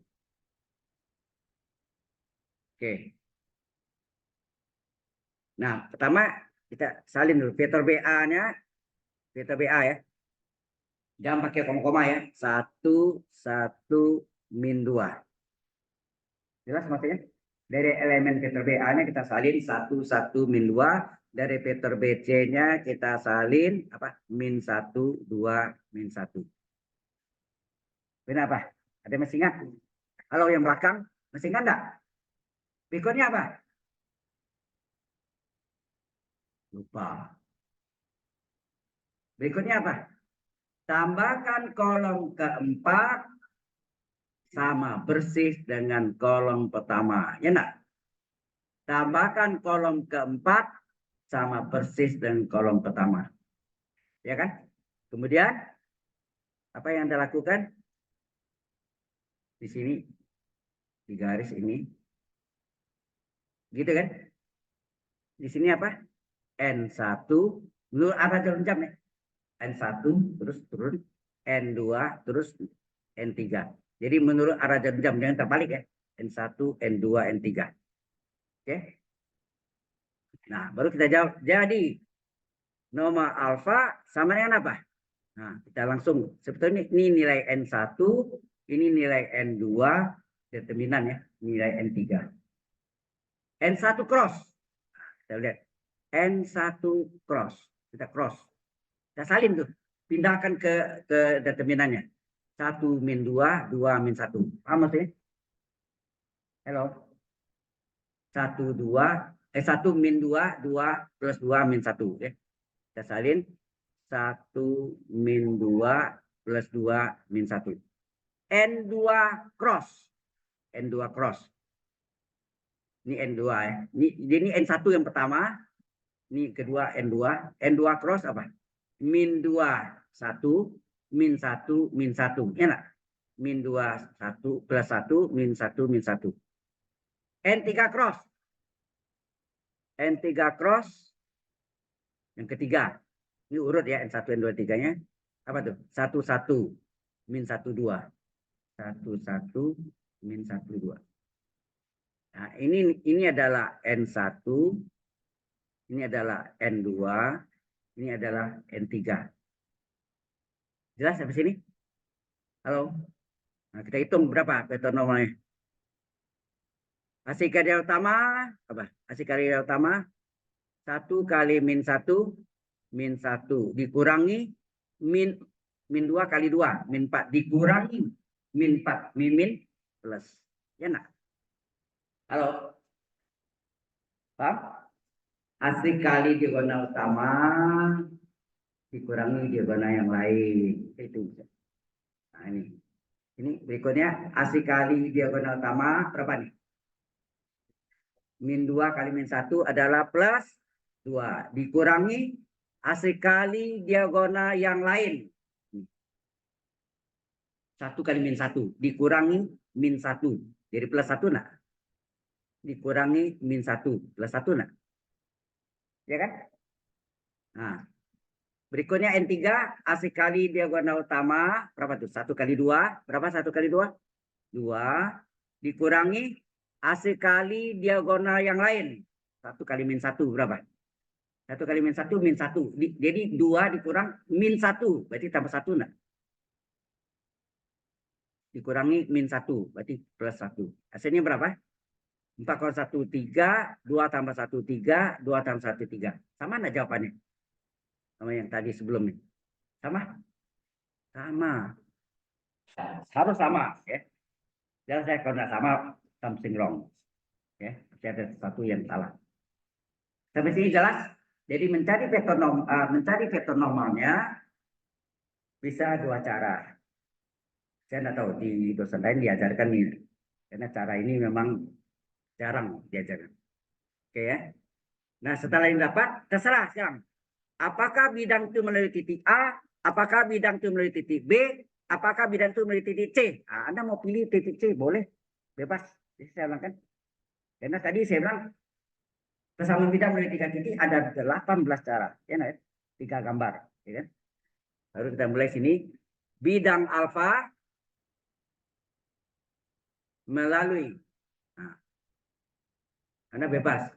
Oke. Nah, pertama kita salin dulu vektor BA-nya, vektor BA ya. Jangan pakai koma-koma ya. 1 1 min 2. Jelas maksudnya? Dari elemen vektor BA-nya kita salin 1 1 min 2. Dari vektor BC-nya kita salin apa? Min 1 2 min 1. Benar apa? Ada yang masih ingat? Kalau yang belakang masih ingat enggak? Berikutnya apa? Lupa. Berikutnya apa? Tambahkan kolom keempat sama persis dengan kolom pertama. Ya enggak? Tambahkan kolom keempat sama persis dengan kolom pertama. Ya kan? Kemudian apa yang Anda lakukan? Di sini di garis ini. Gitu kan? Di sini apa? N1 menurut arah jarum jam ya. N1 terus turun, N2 terus N3. Jadi menurut arah jarum jam, jangan terbalik ya. N1, N2, N3. Oke. Nah, baru kita jawab. Jadi normal alfa sama dengan apa? Nah, kita langsung sebetulnya ini nilai N1, ini nilai N2, determinan ya, nilai N3. N1 cross. Nah, kita lihat. N1 cross. Kita cross. Kita salin tuh. Pindahkan ke determinannya. 1 min 2, 2 min 1. Paham maksudnya? Halo. 1 2, 1 min 2, 2 plus 2 min 1. Ya. Kita salin 1 min 2 plus 2 min 1. N2 cross. N2 cross. Ini N2 ya. Ini N1 yang pertama. Ini kedua N2. N2 cross apa? Min 2, 1, min 1, min 1. Ya enggak? Min 2, 1, plus 1, min 1, min 1. N3 cross. N3 cross. Yang ketiga. Ini urut ya, N1, N2, N3-nya. Apa tuh? 1, 1, min 1, 2. 1, 1, min 1, 2. Nah, ini adalah N1, ini adalah N2, ini adalah N3. Jelas sampai sini? Halo? Nah, kita hitung berapa vektor normalnya. Hasil karya utama, apa? Hasil karya utama 1 kali min 1, min 1 dikurangi min 2 kali 2, min 4 dikurangi min 4, min plus. Ya nak? Halo? Paham? Hasil kali diagonal utama dikurangi diagonal yang lain. Itu. Nah, ini berikutnya hasil kali diagonal utama berapa nih? Min 2 kali min 1 adalah plus 2. Dikurangi hasil kali diagonal yang lain. 1 kali min 1. Dikurangi min 1. Jadi plus 1 nak? Dikurangi min 1. Plus 1 nak? Ya kan? Nah. Berikutnya N3 hasil kali diagonal utama. Berapa tuh? 1 kali 2. Berapa 1 kali 2? 2. Dikurangi hasil kali diagonal yang lain. 1 kali min 1 berapa? 1 kali min 1 min 1. Jadi 2 dikurang min 1. Berarti tambah 1 enggak? Dikurangi min 1. Berarti plus 1. Hasilnya berapa? 4 kurang 1, 3. 2 tambah 1, 3. 2 tambah 1, 3. Sama enggak jawabannya? Sama yang tadi sebelumnya? Sama? Sama. Harus sama. Ya. Jangan saya kalau enggak sama, something wrong. Ya, ada sesuatu yang salah. Sampai sini jelas? Jadi mencari vektor normalnya bisa 2 cara. Saya tidak tahu di dosen lain diajarkan ini, karena cara ini memang jarang diajarkan. Oke ya. Nah setelah ini dapat, terserah sekarang. Apakah bidang itu melalui titik A? Apakah bidang itu melalui titik B? Apakah bidang itu melalui titik C? Nah, Anda mau pilih titik C, boleh. Bebas. Jadi saya bilang kan. Karena tadi saya bilang, persamaan bidang melalui 3 titik ada 18 cara. Ya, nah, 3 gambar. Ya kan? Baru kita mulai sini. Bidang alfa melalui. Nah, Anda bebas.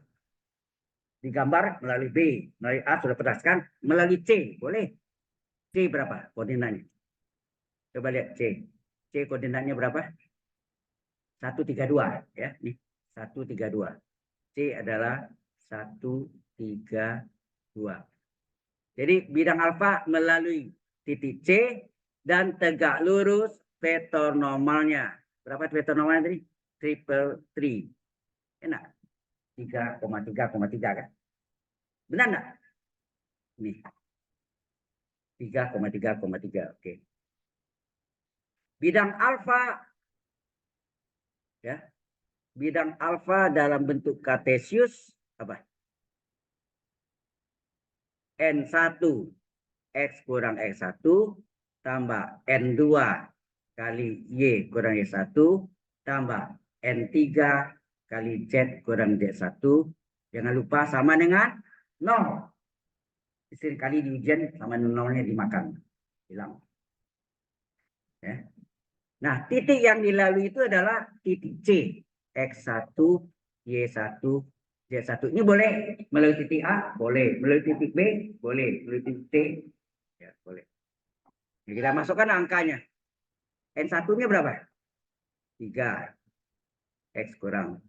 Digambar melalui B. Melalui A sudah pedaskan. Melalui C. Boleh. C berapa koordinatnya? Coba lihat C. C koordinatnya berapa? 132 ya. Nih 132. C adalah 132. Jadi bidang alfa melalui titik C dan tegak lurus vektor normalnya. Berapa vektor normalnya tadi? Triple 3. Enak. 3,3,3 kan? Benar enggak? Nih. 3,3,3. Oke. Bidang alfa ya. Bidang alfa dalam bentuk kartesius apa? N1 X kurang X1 tambah N2 kali Y kurang Y1 tambah N3 kali Z kurang Z1. Jangan lupa sama dengan 0. Sering kali di ujian sama nolnya dimakan. Hilang. Ya. Nah, titik yang dilalui itu adalah titik C. X1, Y1, Z1. Ini boleh melalui titik A, boleh. Melalui titik B, boleh. Melalui titik T, ya boleh. Jadi kita masukkan angkanya. N1-nya berapa? 3. X kurang.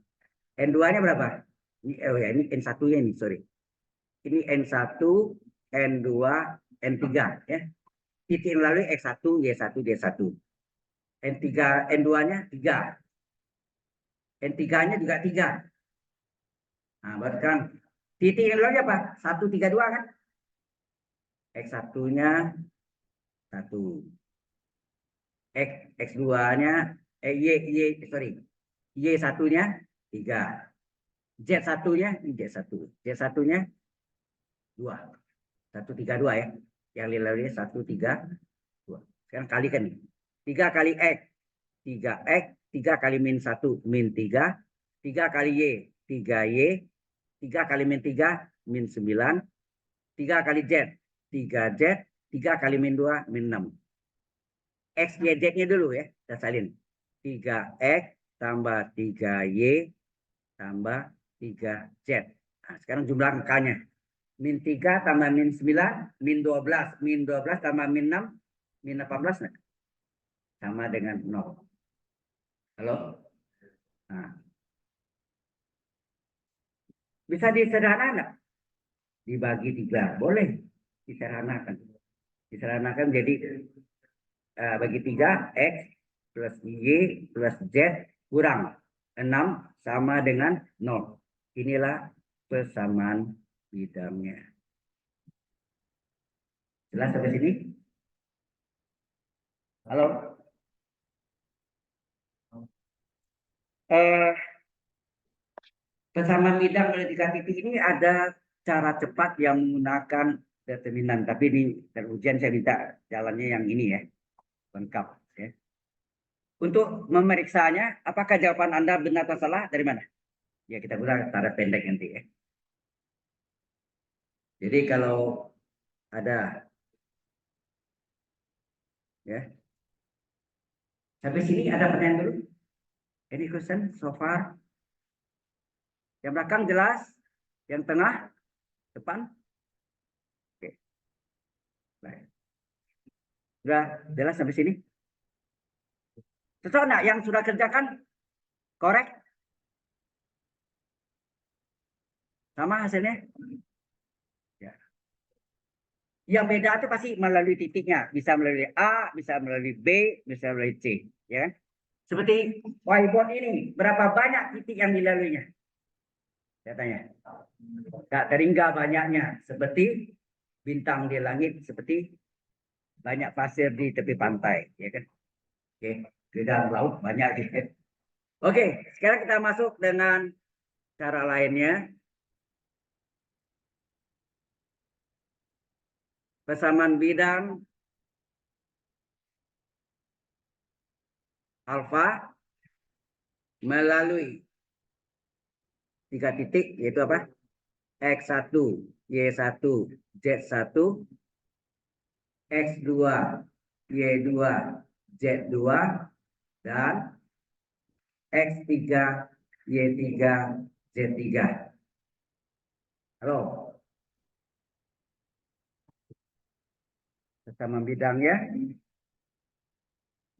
N2-nya berapa? Ini N1-nya ini, sorry. Ini N1, N2, N3. Ya. Titik yang melalui X1, Y1, D1. N3, N2-nya 3. N3-nya juga 3. Nah, berarti kan titik yang melalui apa? 132 kan? X1-nya 1. X2-nya Y1-nya 3. Z1-nya ini Z1. Z1-nya 2. 132 ya. Yang dilalui 132. Sekarang kalikan nih. 3 kali X. 3X. 3 kali min 1 min 3. 3 kali Y 3Y. 3 kali min 3 min 9. 3 kali Z 3Z. 3 kali min 2 min 6. X, Y, Z-nya dulu ya. Kita salin. 3X tambah 3Y tambah 3Z. Nah, sekarang jumlah angkanya. Min 3 tambah min 9, min 12. Min 12 tambah min 6, min 18. Nah, sama dengan 0. Halo? Nah, bisa disederhanakan? Dibagi 3. Boleh disederhanakan. Disederhanakan jadi bagi 3, X plus Y plus Z kurang 6 sama dengan 0. Inilah persamaan bidangnya. Jelas sampai sini? Halo? Persamaan bidang oleh 3 titik ini ada cara cepat yang menggunakan determinan. Tapi di ujian saya minta jalannya yang ini ya. Lengkap. Ya. Untuk memeriksanya, apakah jawaban Anda benar atau salah? Dari mana? Ya kita gunakan tanda pendek nanti ya. Jadi kalau ada ya sampai sini ada pertanyaan dulu. Any question so far? Yang belakang jelas, yang tengah, depan. Oke. Baik. Sudah jelas sampai sini? Cocok enggak yang sudah kerjakan? Korek? Sama hasilnya? Ya. Yang beda itu pasti melalui titiknya. Bisa melalui A, bisa melalui B, bisa melalui C. Ya. Seperti whiteboard ini. Berapa banyak titik yang dilaluinya? Saya tanya. Tak terhingga banyaknya. Seperti bintang di langit. Seperti banyak pasir di tepi pantai. Ya kan? Oke. Di dalam laut banyak. Ya. Oke. Sekarang kita masuk dengan cara lainnya. Persamaan bidang alfa melalui 3 titik, yaitu apa? X1, Y1, Z1, X2, Y2, Z2, dan X3, Y3, Z3. Halo? Persamaan bidang ya.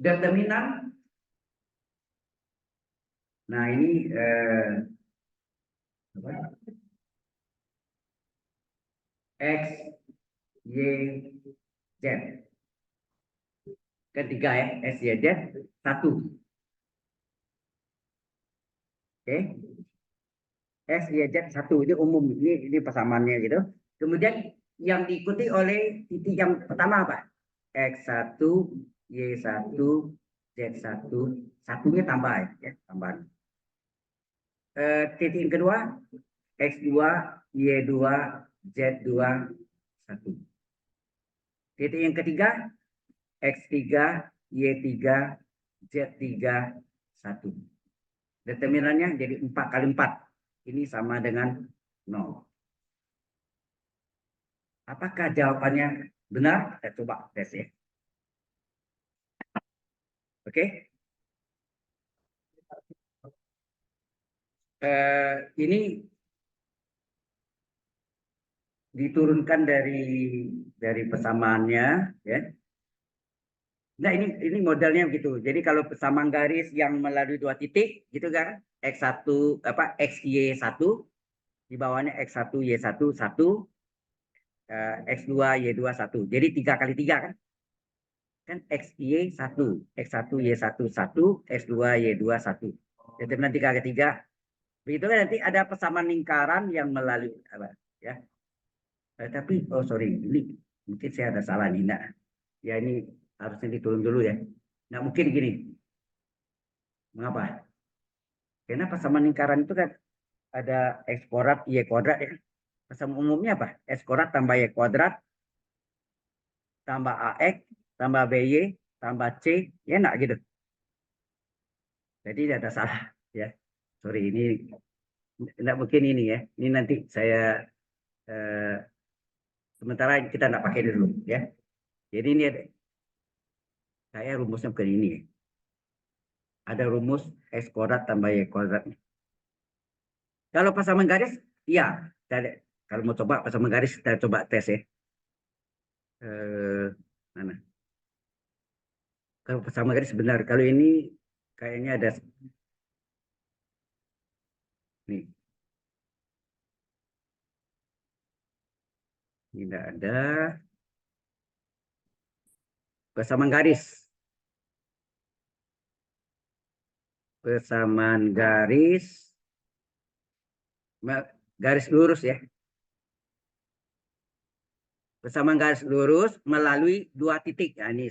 Determinan. Nah ini X, Y, Z. Ketiga ya, X, Y, Z, 1. Oke. X, Y, Z, 1. Ini umum, ini persamaannya gitu. Kemudian yang diikuti oleh titik yang pertama apa? X1, Y1, Z1, satunya tambah ya, tambahan. Titik yang kedua, X2, Y2, Z2, 1. Titik yang ketiga, X3, Y3, Z3, 1. Determinannya jadi 4 kali 4. Ini sama dengan 0. Apakah jawabannya benar? Kita coba tes ya. Oke. Ini diturunkan dari persamaannya ya. Nah ini modelnya begitu. Jadi kalau persamaan garis yang melalui 2 titik gitu kan, X1 apa XY1 di bawahnya X1 Y1 1, X2 Y2 1. Jadi 3 kali 3 kan? Kan XY1, X1 Y1 1, X2 Y2 1. Determinan 3 kali 3. Begitu kan nanti ada persamaan lingkaran yang melalui apa ya. Tapi oh sorry, ini mungkin saya ada salah nih. Nah, ya ini harusnya diturun dulu ya. Nah mungkin gini. Mengapa? Karena persamaan lingkaran itu kan ada X kuadrat, Y kuadrat ya. Persamaan umumnya apa? X kuadrat tambah Y kuadrat tambah AX tambah BY tambah C, ya enggak gitu. Jadi ada salah ya. Sorry ini enggak mungkin ini ya. Ini nanti saya sementara kita enggak pakai dulu ya. Jadi ini ada, saya rumusnya bukan ini ya. Ada rumus X kuadrat tambah Y kuadrat. Kalau pasangan garis, iya. Kalau mau coba pasangan garis, kita coba tes ya. Mana? Kalau pasangan garis benar. Kalau ini kayaknya ada nih. Tidak ada. Persamaan garis. Persamaan garis. Garis lurus ya. Persamaan garis lurus melalui dua titik. Nah, ini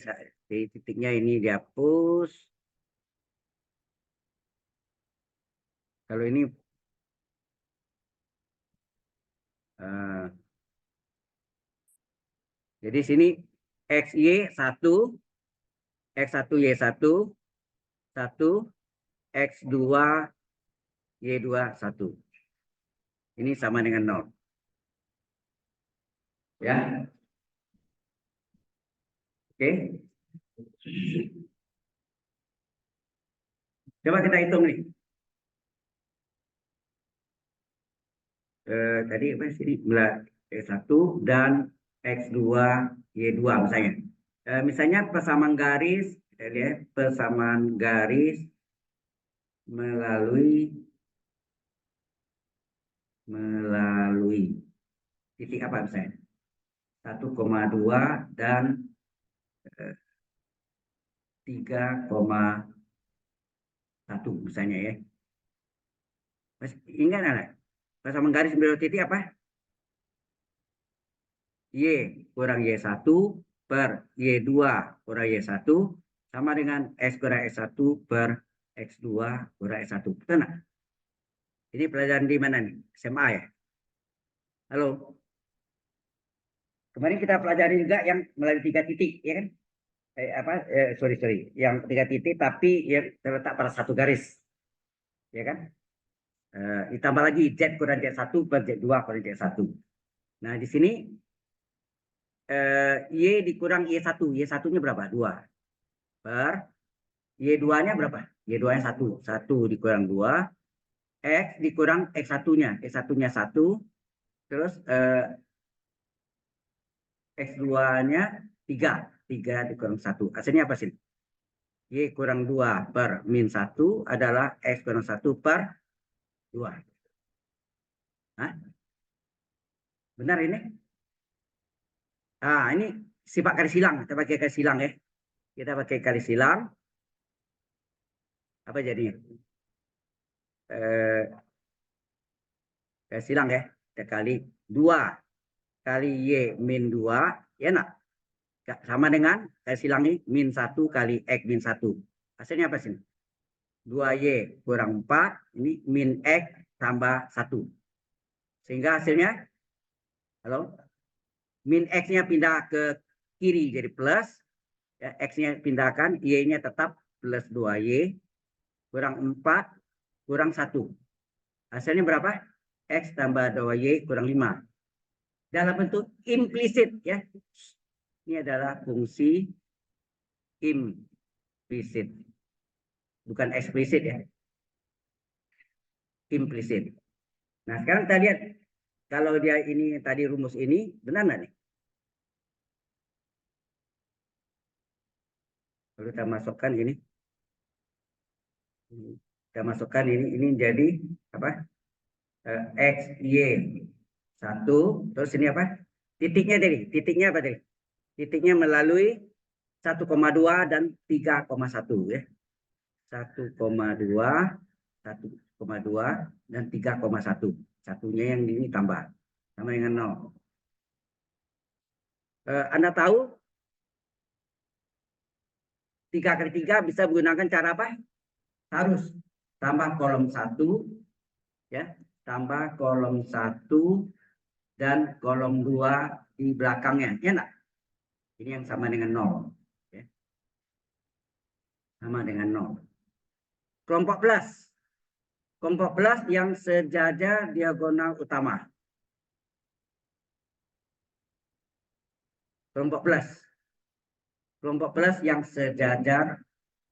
titiknya ini dihapus. Kalau ini jadi sini XY 1, X1 Y1, 1, X2 Y2 1. Ini sama dengan 0. Ya. Oke. Coba kita hitung nih. Tadi apa sini? X1 dan X2 Y2 misalnya. Misalnya persamaan garis, kita lihat persamaan garis melalui titik apa misalnya? 1,2 dan 3,1 misalnya ya. Mas ingat nggak? Persamaan garis melalui titik apa? Y kurang Y1 per Y2 kurang Y1 sama dengan X kurang X1 per X2 kurang X1. Betul nggak? Ini pelajaran di mana nih? SMA ya? Halo? Kemarin kita pelajari juga yang melalui 3 titik, ya kan? Sorry. Yang 3 titik tapi yang terletak pada satu garis. Ya kan? Ditambah lagi Z kurang Z1 per Z2 kurang Z1. Nah, di sini Y dikurang Y1. Y1-nya berapa? 2. Per Y2-nya berapa? Y2-nya 1. 1 dikurang 2. X dikurang X1-nya. X1-nya 1. Terus X2-nya 3. 3 dikurang 1. Hasilnya apa sih? Y kurang 2 per min 1 adalah X kurang 1 per 2. Hah? Benar ini? Ini sifat garis silang. Kita pakai garis silang ya. Kita pakai garis silang. Apa jadinya? Garis silang ya. Kita kali 2 kali Y min 2. Ya nak? Sama dengan garis silang ini. Min 1 kali X min 1. Hasilnya apa sih? 2Y kurang 4. Ini min X tambah 1. Sehingga hasilnya, halo? Min X-nya pindah ke kiri jadi plus. Ya, X-nya pindahkan, Y-nya tetap plus 2Y. Kurang 4, kurang 1. Hasilnya berapa? X tambah 2Y kurang 5. Dalam bentuk implisit. Ya. Ini adalah fungsi implisit. Bukan eksplisit ya. Implisit. Nah, sekarang kita lihat. Kalau dia ini tadi rumus ini, benar nggak nih? Kalau kita masukkan ini. Kita masukkan ini jadi apa? X, Y. 1. Terus ini apa? Titiknya tadi. Titiknya apa tadi? Titiknya melalui 1,2 dan 3,1 ya. 1,2, 1,2 dan 3,1. Satunya yang ini tambah. Sama dengan 0. Anda tahu 3 kali 3 bisa menggunakan cara apa? Harus tambah kolom 1 ya, tambah kolom 1 dan kolom 2 di belakangnya. Ya enggak? Ini yang sama dengan 0. Ya. Sama dengan 0. Kelompok plus. Kelompok plus yang sejajar diagonal utama. Kelompok plus. Kelompok plus yang sejajar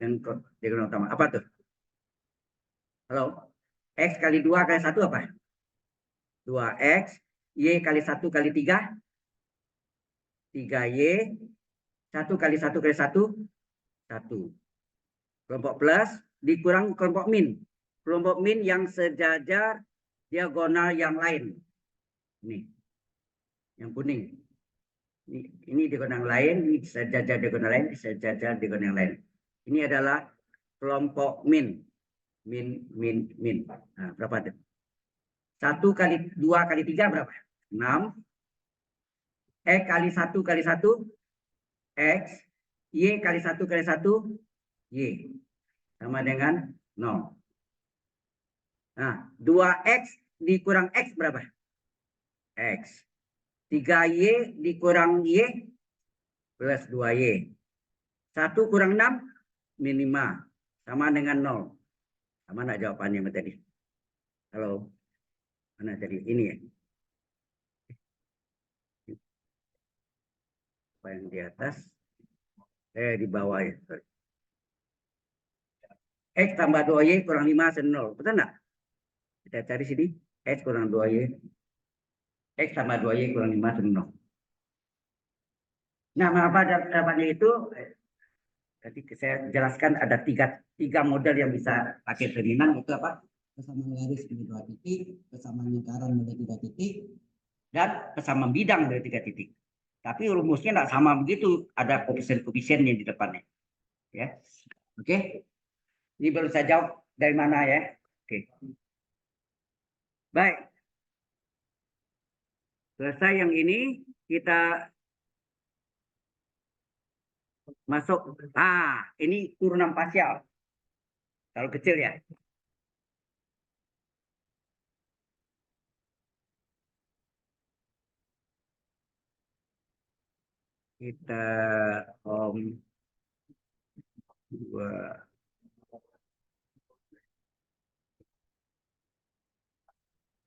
dengan diagonal utama. Apa tuh? Halo? X kali 2 kali 1 apa? 2X. Y kali 1 kali 3. 3Y. 1 kali 1 kali 1. 1. Kelompok plus dikurang kelompok min. Kelompok min yang sejajar diagonal yang lain. Ini. Yang kuning. Ini diagonal lain, ini sejajar diagonal lain, sejajar diagonal yang lain. Ini adalah kelompok min. Min. Nah, berapa itu? 1 kali 2 kali 3 berapa? 6. X kali 1 kali 1. X. Y kali 1 kali 1. Y. Sama dengan 0. Nah, 2X dikurang X berapa? X. 3Y dikurang Y plus 2Y. 1 kurang 6 min 5. Sama dengan 0. Sama nak jawabannya tadi? Halo? Mana tadi? Ini ya. Apa yang di atas? Di bawah ya. Sorry. X tambah 2Y kurang 5 se 0. Betul enggak? Kita cari sini. X kurang 2Y. X tambah 2Y kurang 5 se 0. Nah, apa jawabannya itu? Tadi saya jelaskan ada tiga model yang bisa pakai determinan, itu apa? Kesamaan garis dari 2 titik, kesamaan lingkaran dari 3 titik, dan kesamaan bidang dari 3 titik. Tapi rumusnya tidak sama begitu, ada koefisien-koefisiennya di depannya. Ya, oke. Ini baru saya jawab dari mana ya? Oke. Baik. Selesai yang ini, kita masuk. Ini turunan parsial. Kalau kecil ya. Kita dua.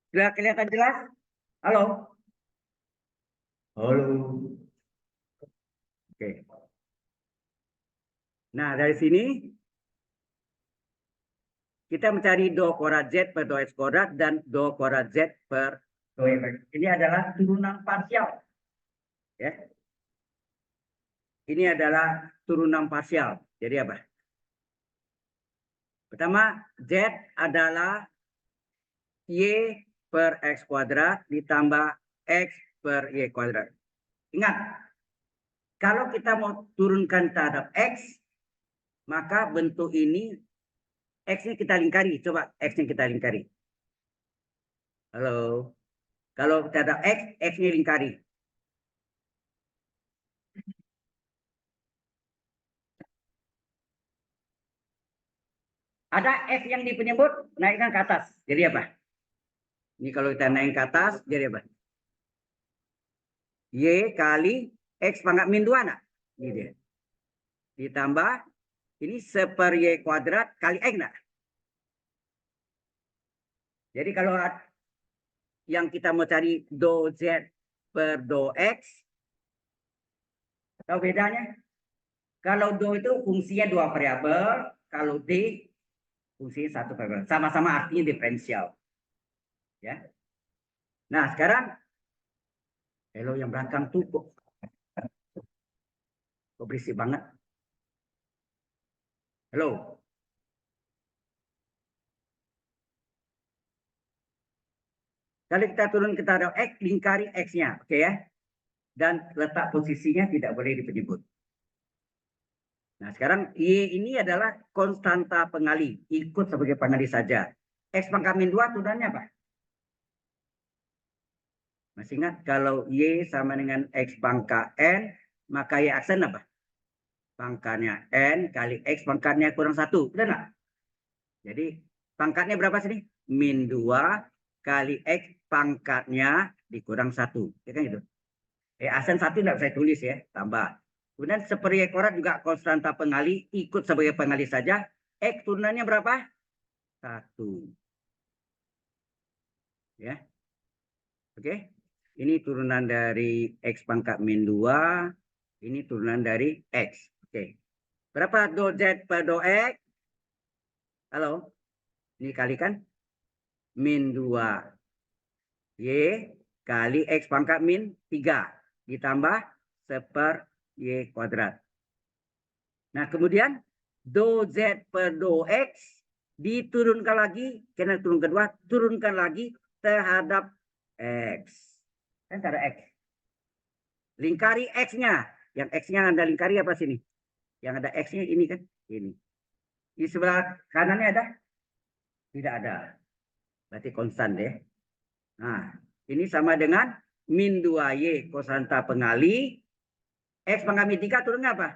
Sudah kelihatan jelas? Halo? Halo. Oke. Nah, dari sini kita mencari do kuadrat Z per do X kuadrat dan do kuadrat Z per do X. Ini adalah turunan parsial. Ya. Ini adalah turunan parsial. Jadi apa? Pertama, Z adalah Y per X kuadrat ditambah X per Y kuadrat. Ingat, kalau kita mau turunkan terhadap X, maka bentuk ini X-nya kita lingkari. Coba X-nya kita lingkari. Halo. Kalau terhadap X, X-nya lingkari. Ada F yang di penyebut, naikkan ke atas. Jadi apa? Ini kalau kita naik ke atas, jadi apa? Y kali X pangkat min 2. Nah? Ini dia. Ditambah, ini seper Y kuadrat kali X. Nah? Jadi kalau yang kita mau cari do Z per do X, tahu bedanya? Kalau do itu fungsinya 2 variabel, kalau D fungsinya 1 variabel. Sama-sama artinya diferensial. Ya. Nah, sekarang hello yang belakang tuh kok berisik banget. Halo. Kalau kita turun ke taraf X, lingkari X-nya. Oke ya. Dan letak posisinya tidak boleh dipenyebut. Nah, sekarang Y ini adalah konstanta pengali. Ikut sebagai pengali saja. X pangkat min 2 turunannya apa? Masih ingat? Kalau Y sama dengan X pangkat N, maka Y aksen apa? Pangkatnya N kali X pangkatnya kurang 1. Benar nggak? Jadi pangkatnya berapa sini? Min 2 kali X pangkatnya dikurang 1. Ya kan gitu? Aksen 1 tidak saya tulis ya. Tambah. Kemudian seperti kuadrat juga konstanta pengali, ikut sebagai pengali saja. X turunannya berapa? 1. Ya. Oke. Ini turunan dari X pangkat min 2. Ini turunan dari X. Oke. Berapa do Z per do X? Halo? Ini kalikan min 2 Y kali X pangkat min 3 ditambah 1 Y kuadrat. Nah, kemudian do Z per do X diturunkan lagi, karena turun kedua, turunkan lagi terhadap X. Kan ada X. Lingkari X-nya. Yang X-nya Anda lingkari apa sini? Yang ada X-nya ini kan? Ini. Di sebelah kanannya ada? Tidak ada. Berarti konstan deh. Nah, ini sama dengan min 2Y kosanta pengali. X pangkat min 3 turun apa?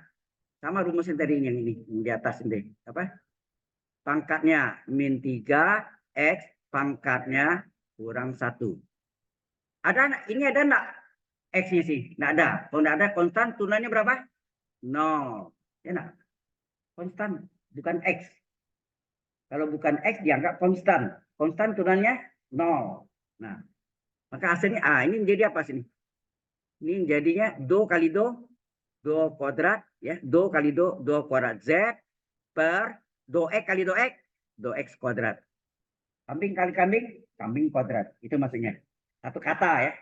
Sama rumus yang tadi yang ini. Yang di atas ini. Apa? Pangkatnya min 3. X pangkatnya kurang 1. Ada, ini ada enggak? X-nya sih. Enggak ada. Kalau enggak ada, konstan turunannya berapa? 0. Ya enggak? Konstan. Bukan X. Kalau bukan X dianggap konstan. Konstan turunannya 0. Nah, maka hasilnya ini menjadi apa sini? Ini jadinya do kali do kuadrat ya, do kali do kuadrat Z per do X kali do X kuadrat. Kambing kali kambing kuadrat. Itu maksudnya. Satu kata ya.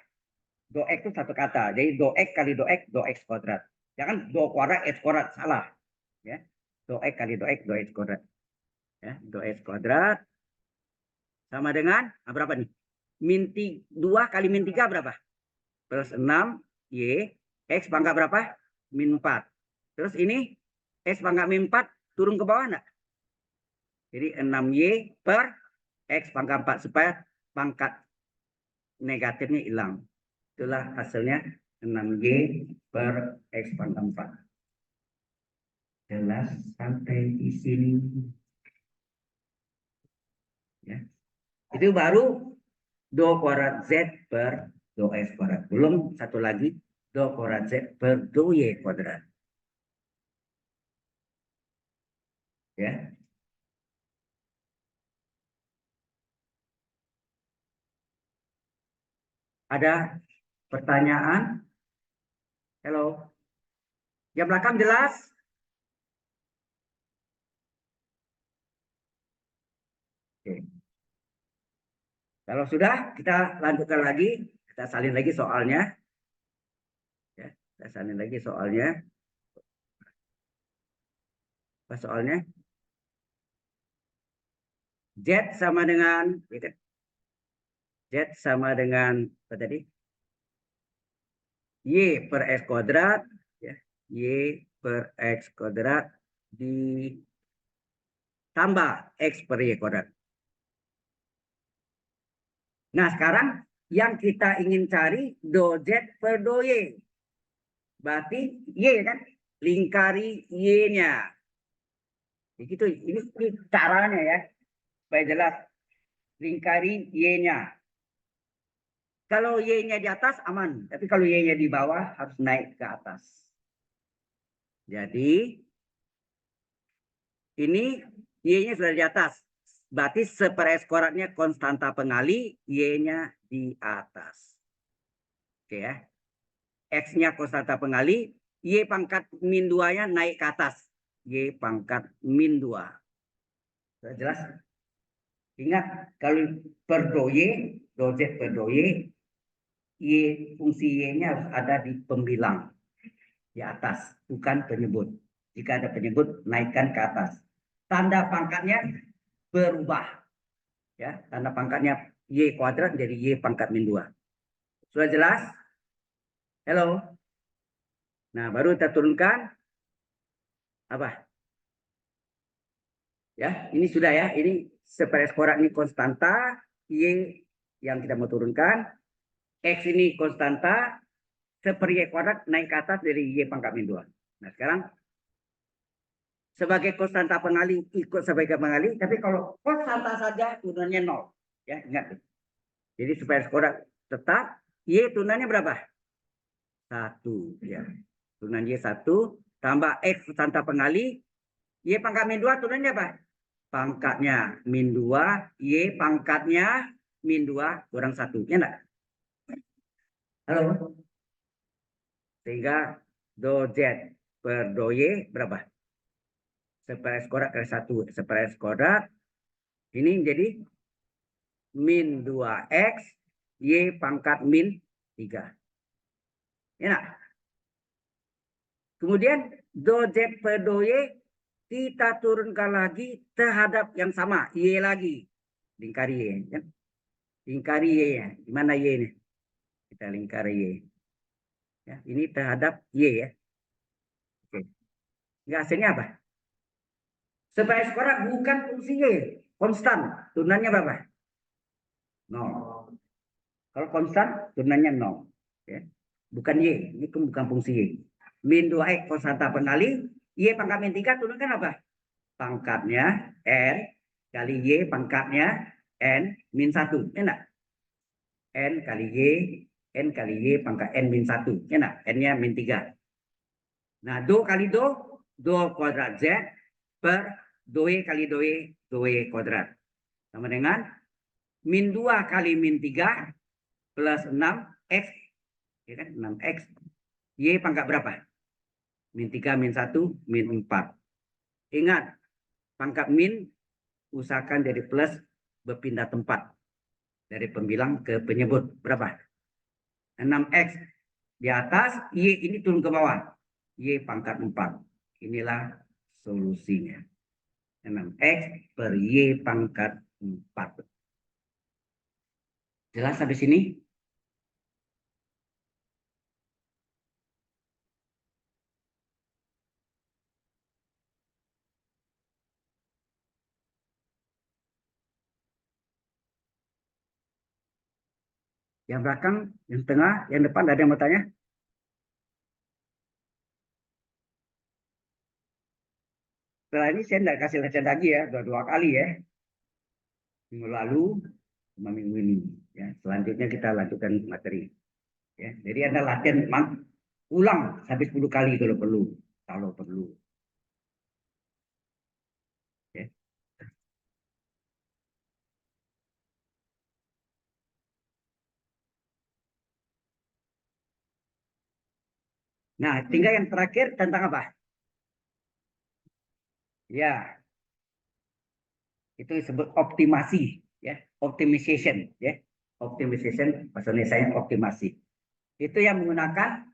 Do X itu satu kata. Jadi do X kali do X kuadrat. Jangan do kuadrat X kuadrat, salah. Ya. Do X kali do X kuadrat. Ya, do X kuadrat sama dengan berapa nih? Min 2 kali min 3 berapa? Plus 6 Y. X pangkat berapa? Min 4. Terus ini X pangkat min 4 turun ke bawah enggak? Jadi 6Y per X pangkat 4 supaya pangkat negatifnya hilang. Itulah hasilnya 6Y per X pangkat 4. Jelas sampai di sini. Ya. Itu baru do kuadrat Z per do X kuadrat. Belum satu lagi do kuadrat Z per do Y kuadrat. Ya. Ada pertanyaan? Halo. Yang belakang jelas? Oke. Kalau sudah, kita lanjutkan lagi. Kita salin lagi soalnya. Ya, kita salin lagi soalnya. Apa soalnya? Z sama dengan Z sama dengan apa tadi? Y per X kuadrat. Ya. Y per X kuadrat ditambah X per Y kuadrat. Nah, sekarang yang kita ingin cari do Z per do Y. Berarti Y kan? Lingkari Y-nya. Begitu, ini caranya ya. Supaya jelas. Lingkari Y-nya. Kalau Y-nya di atas aman. Tapi kalau Y-nya di bawah harus naik ke atas. Jadi ini Y-nya sudah di atas. Berarti seper kuadratnya konstanta pengali, Y-nya di atas. Oke ya. X-nya konstanta pengali, Y pangkat min 2-nya naik ke atas. Y pangkat min 2. Sudah jelas? Ingat, kalau per do Y, do Z per do Y, Y fungsi Y-nya harus ada di pembilang. Di atas, bukan penyebut. Jika ada penyebut, naikkan ke atas. Tanda pangkatnya berubah. Ya, tanda pangkatnya Y kuadrat jadi Y pangkat min 2. Sudah jelas? Halo? Nah, baru kita turunkan. Apa? Ya, ini sudah ya. Ini separes kuadrat ini konstanta. Y yang kita mau turunkan. X ini konstanta. Seper Y kuadrat naik ke atas dari Y pangkat min 2. Nah, sekarang sebagai konstanta pengali ikut sebagai pengali, tapi kalau konstanta saja turunannya 0. Ya, ingat. Jadi supaya kuadrat tetap Y turunannya berapa? 1 ya. Turunan Y 1 tambah X konstanta pengali, Y pangkat min 2 turunannya apa? Pangkatnya min 2, Y pangkatnya min 2 kurang 1. Ya enggak? Halo? Sehingga do Z per do Y berapa? Separes kuadrat kali 1. Separes kuadrat Ini jadi min 2x, Y pangkat min 3. Ya. Kemudian do Z per do Y kita turunkan lagi terhadap yang sama, Y lagi. Lingkari Y. Ya. Lingkari Y ya. Di mana Y ini? Kita lingkari Y. Ya, ini terhadap Y ya. Oke. Nggak, hasilnya apa? Sebagai skora bukan fungsi Y. Konstan. Turunannya berapa? 0. Kalau konstan, turunannya 0. Ya. Bukan Y. Ini bukan fungsi Y. Min 2x konstanta pengali. Y pangkat min 3 turunkan apa? Pangkatnya N kali Y pangkatnya N min 1. Enak? N kali Y. N kali Y pangkat N min 1. Enak? N-nya min 3. Nah, do kali do kuadrat Z per do Y kali do Y kuadrat. Sama dengan min 2 kali min 3 plus 6x. Ya kan? 6x. Y pangkat berapa? Min 3, min 1, min 4. Ingat, pangkat min usahakan dari plus berpindah tempat. Dari pembilang ke penyebut. Berapa? 6x di atas, Y ini turun ke bawah. Y pangkat 4. Inilah solusinya. 6x per Y pangkat 4. Jelas sampai sini? Yang belakang, yang tengah, yang depan ada yang mau tanya? Setelah ini saya tidak kasih latihan lagi ya, dua kali ya. Minggu lalu sama minggu ini. Ya, selanjutnya kita lanjutkan materi. Ya, jadi Anda latihan ulang sampai 10 kali kalau perlu. Kalau perlu. Ya. Nah, tinggal yang terakhir tentang apa? Ya, itu disebut optimasi. Ya, optimization. Ya, optimization bahasa Indonesia optimasi. Itu yang menggunakan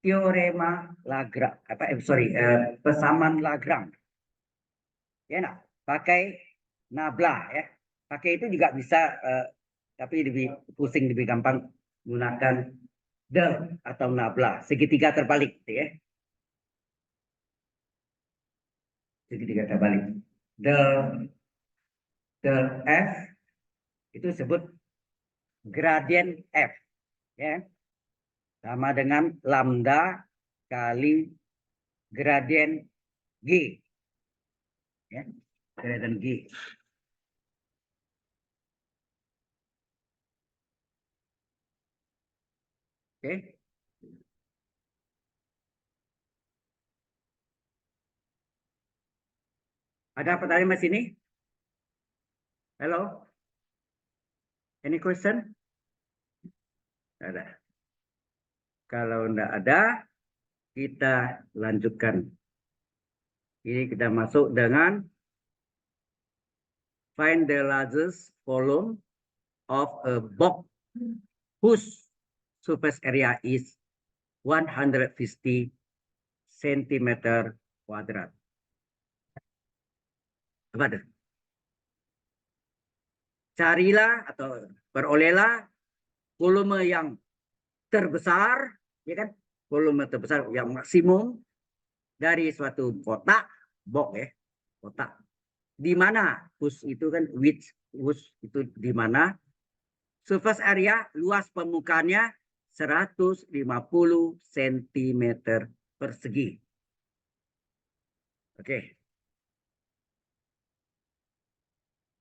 teorema Lagrange. Persamaan Lagrange. Ya, nah, pakai nabla ya. Pakai itu juga bisa, tapi lebih pusing, lebih gampang menggunakan del atau nabla, segitiga terbalik, ya. Segitiga terbalik. Del F itu disebut gradien F, ya. Sama dengan lambda kali gradien G, ya. Gradien G. Oke. Ada pertanyaan di sini? Hello? Any question? Ada. Kalau enggak ada, kita lanjutkan. Ini kita masuk dengan find the largest volume of a box whose surface area is 150 cm kuadrat. Apa itu? Carilah atau perolehlah volume yang terbesar, ya kan? Volume terbesar yang maksimum dari suatu kotak, box ya, kotak. Di mana whose itu kan whose itu di mana? Surface area luas permukaannya 150 cm persegi. Oke.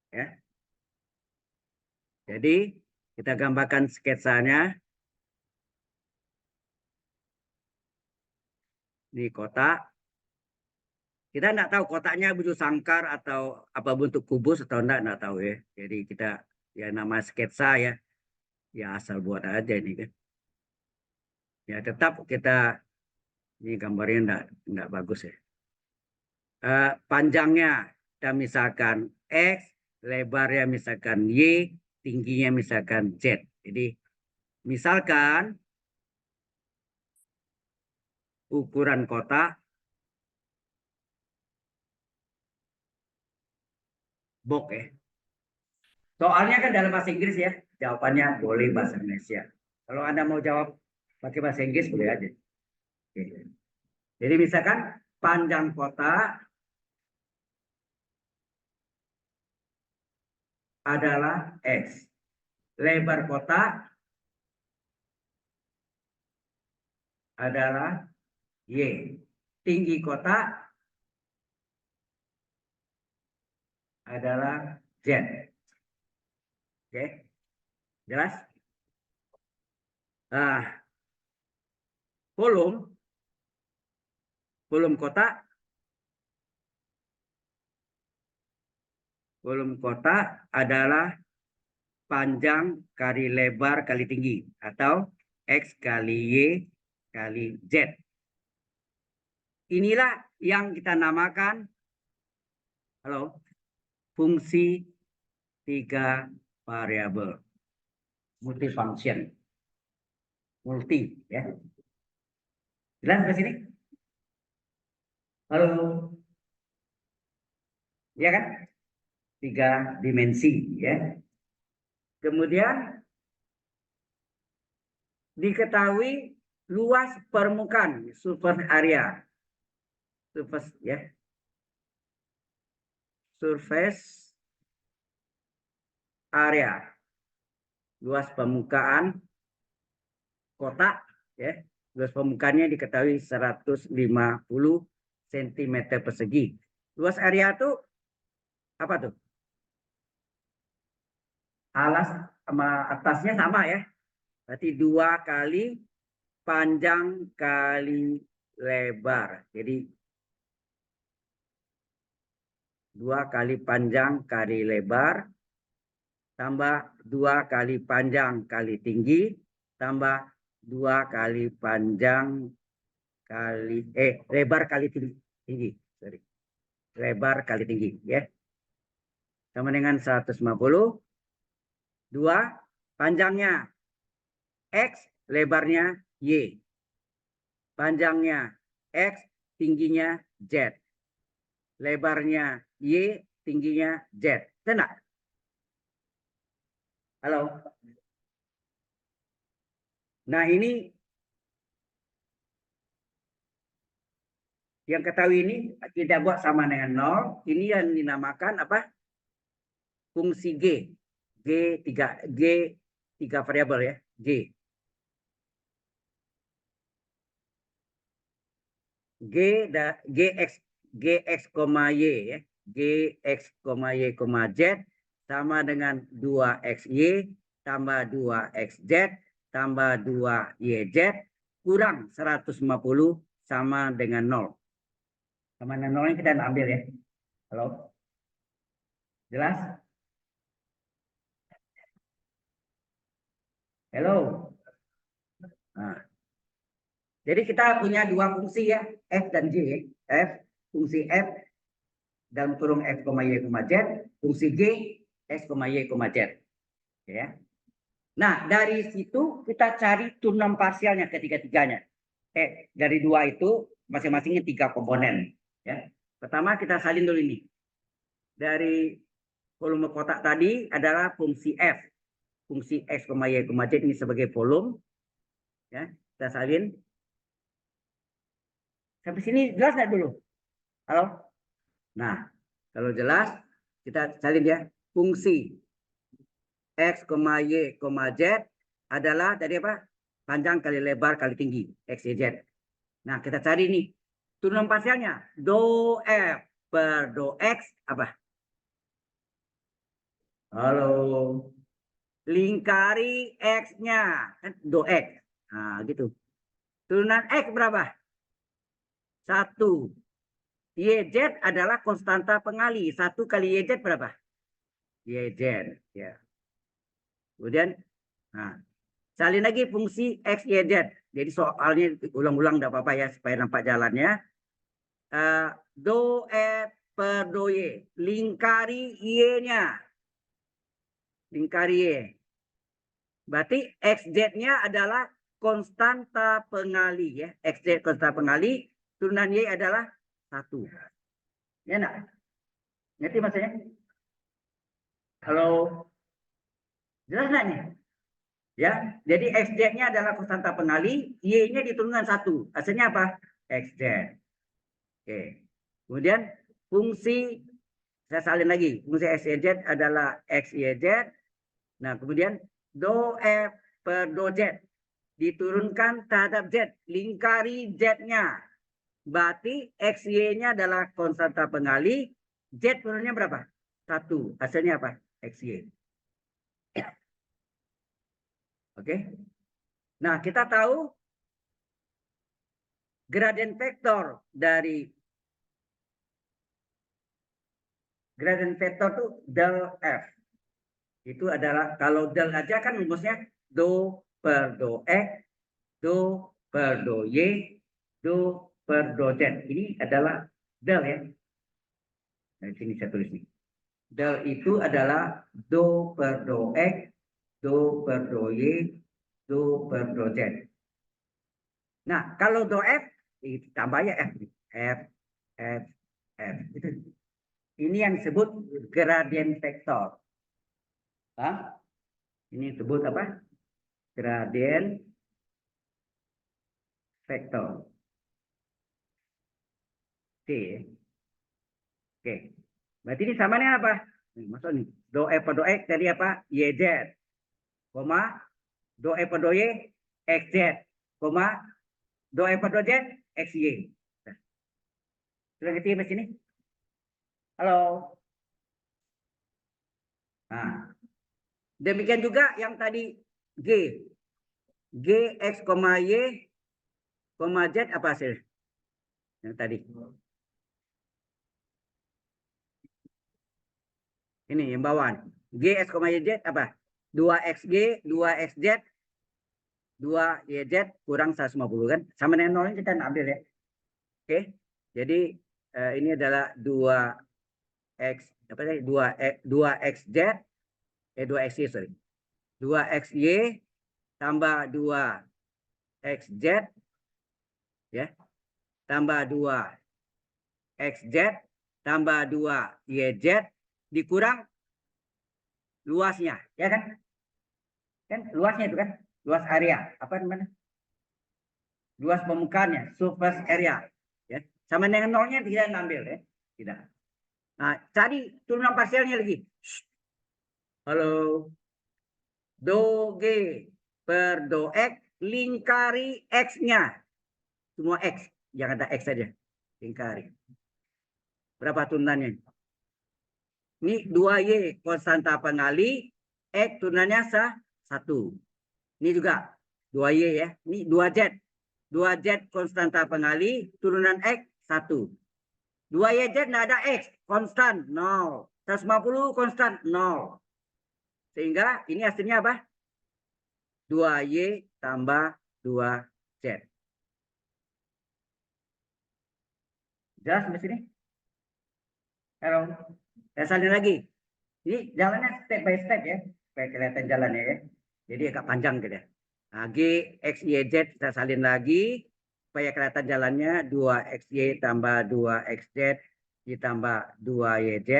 Ya. Jadi kita gambarkan sketsanya. Di kotak. Kita tidak tahu kotaknya bentuk sangkar atau apa bentuk kubus atau enggak tahu ya. Jadi kita ya nama sketsa ya. Ya asal buat aja ini kan. Ya tetap kita ini gambarnya enggak bagus ya. Panjangnya dan misalkan X, lebarnya misalkan Y, tingginya misalkan Z. Jadi misalkan ukuran kotak box ya. Soalnya kan dalam bahasa Inggris ya, jawabannya boleh bahasa Indonesia. Kalau Anda mau jawab pakai bahasa Inggris boleh aja. Oke. Jadi misalkan panjang kotak adalah X. Lebar kotak adalah Y. Tinggi kotak adalah Z. Oke, jelas? Nah, volume kotak adalah panjang kali lebar kali tinggi atau X kali Y kali Z. Inilah yang kita namakan fungsi 3 variabel. Multifunction. Multi ya. Jelas ke sini? Halo. Ya kan? 3 dimensi ya. Kemudian diketahui luas permukaan, surface area. Surface ya. Surface area. Luas permukaan kotak ya. Luas permukaannya diketahui 150 cm persegi. Luas area itu apa tuh? Alas sama atasnya sama ya. Berarti 2 kali panjang kali lebar. Jadi 2 kali panjang kali lebar tambah 2 kali panjang kali tinggi tambah 2 kali panjang kali lebar kali tinggi. Sorry. Lebar kali tinggi ya. Sama dengan 150. 2 panjangnya X, lebarnya Y. Panjangnya X, tingginya Z. Lebarnya Y, tingginya Z. Benar? Halo? Nah ini yang ketahui ini kita buat sama dengan 0. Ini yang dinamakan apa? Fungsi G. G3 variabel ya. G. Gx, Y ya. Gx, Y, Z sama dengan 2xy tambah 2xz tambah 2yz kurang 150 sama dengan 0. Sama dengan 0 kita ambil ya. Halo? Jelas? Halo? Nah. Jadi kita punya 2 fungsi ya, f dan g. Fungsi f dalam kurung f, y, z, fungsi g x, y, z. Ya. Nah, dari situ kita cari turunan parsialnya ketiga-tiganya. Dari 2 itu masing-masingnya 3 komponen. Ya. Pertama kita salin dulu ini. Dari volume kotak tadi adalah fungsi f. Fungsi x, y, z ini sebagai volume. Ya, kita salin. Sampai sini jelas nggak dulu? Halo? Nah, kalau jelas kita salin ya. Fungsi X, Y, Z adalah dari apa? Panjang kali lebar kali tinggi. X, Y, Z. Nah, kita cari nih. Turunan parsialnya. Do F per do X apa? Halo. Lingkari X-nya. Kan do X. Nah, gitu. Turunan X berapa? 1. YZ adalah konstanta pengali. 1 kali YZ berapa? YZ. Ya. Kemudian, nah, salin lagi fungsi X, Y, Z. Jadi soalnya ulang-ulang tidak apa-apa ya, supaya nampak jalannya. Do F per do Y. Lingkari Y-nya. Lingkari Y. Berarti XZ-nya adalah konstanta pengali. Ya. XZ konstanta pengali. Turunan Y adalah 1. Ya enggak? Ngerti maksudnya? Halo? Jelas enggak nih? Ya, jadi XZ-nya adalah konstanta pengali. Y-nya di turunan 1. Hasilnya apa? XZ. Oke. Kemudian fungsi, saya salin lagi. Fungsi XYZ adalah XYZ. Nah, kemudian do F per do Z diturunkan terhadap Z. Lingkari Z-nya. Berarti XY-nya adalah konstanta pengali. Z turunnya berapa? 1. Hasilnya apa? XY. Oke. Nah, kita tahu gradien vektor dari gradien vektor itu del F. Itu adalah, kalau del aja kan rumusnya do per do X, do per do Y, do per do Z. Ini adalah del ya. Nah, sini saya tulis nih. Del itu adalah do per do X, do per do Y, do per do Z. Nah, kalau do F, tambah ya F. F, F, F. Ini yang disebut gradien vektor. Hah? Ini disebut apa? Gradien vektor. Oke. Oke. Berarti ini sama dengan apa? Maksud nih, do F per do X tadi apa? YZ. Koma, do F per do Y, XZ. Koma, do F per do Z, XY. Nah, sudah ngerti sampai sini? Halo? Nah, demikian juga yang tadi G. G, X, Y, Z apa hasil? Yang tadi. Ini yang bawah. G, X, Y, Z apa? 2XG, 2XZ, 2YZ kurang 150 kan? Sama dengan 0 kita ambil ya. Oke. Jadi ini adalah 2X apa tadi? 2XZ 2XY sorry. 2XY tambah 2XZ ya. Tambah 2XZ tambah 2YZ dikurang luasnya, ya kan? Kan luasnya itu kan, luas area, apa namanya? Luas permukaannya, surface area, ya. Sama dengan nolnya tidak ambil ya, tidak. Nah, cari turunan parsialnya lagi. Halo. Do G per do X lingkari X-nya. Semua X, jangan ada X saja. Lingkari. Berapa turunannya? Ini 2Y konstanta pengali, X turunannya 1. Ini juga 2Y ya. Ini 2Z. 2Z konstanta pengali, turunan X 1. 2YZ tidak ada X, konstan 0. 150 konstan 0. Sehingga ini hasilnya apa? 2Y tambah 2Z. Jelas sampai sini? Halo. Saya salin lagi. Ini jalannya step by step ya. Supaya kelihatan jalannya ya. Jadi agak panjang gitu ya. Nah, G, X, Y, Z kita salin lagi. Supaya kelihatan jalannya 2XY tambah 2XZ ditambah 2YZ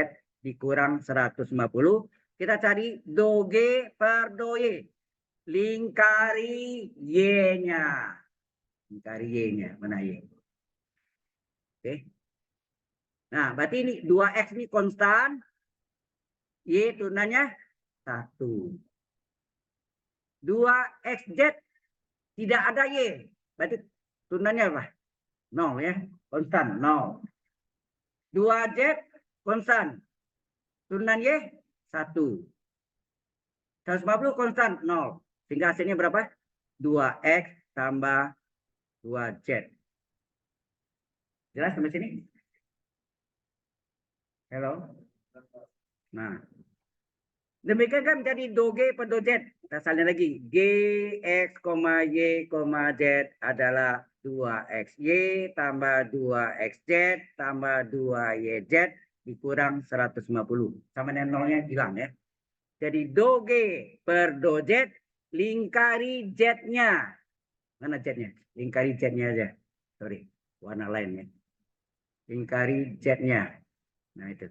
dikurang 150. Kita cari do G per do Y. Lingkari Y-nya. Lingkari Y-nya. Mana Y? Oke. Nah, berarti ini 2X ini konstan. Y turunannya 1. 2XZ tidak ada Y. Berarti turunannya apa? 0 ya. Konstan 0. 2Z konstan. Turunan Y 1. 150 konstan 0. Sehingga hasilnya berapa? 2X tambah 2Z. Jelas sampai sini? Halo? Nah. Demikian kan jadi do G per do Z. Kita salin lagi. G, X, Y, Z adalah 2XY tambah 2XZ tambah 2YZ dikurang 150. Sama dengan nolnya hilang ya. Jadi do G per do Z, lingkari Z-nya. Mana Z-nya? Lingkari Z-nya aja. Sorry, warna lain ya. Lingkari Z-nya. Nah itu.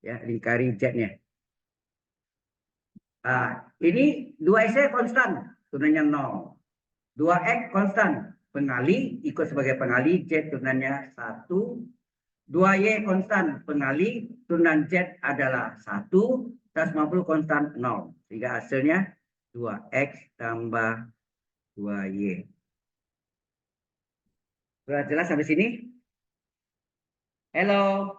Ya, lingkari Z-nya. Nah, ini 2X konstan, turunannya 0. 2X konstan, pengali ikut sebagai pengali, Z turunannya 1. 2Y konstan, pengali, turunan Z adalah 1. 150 konstan 0. Sehingga hasilnya 2X tambah 2Y. Sudah jelas sampai sini? Halo.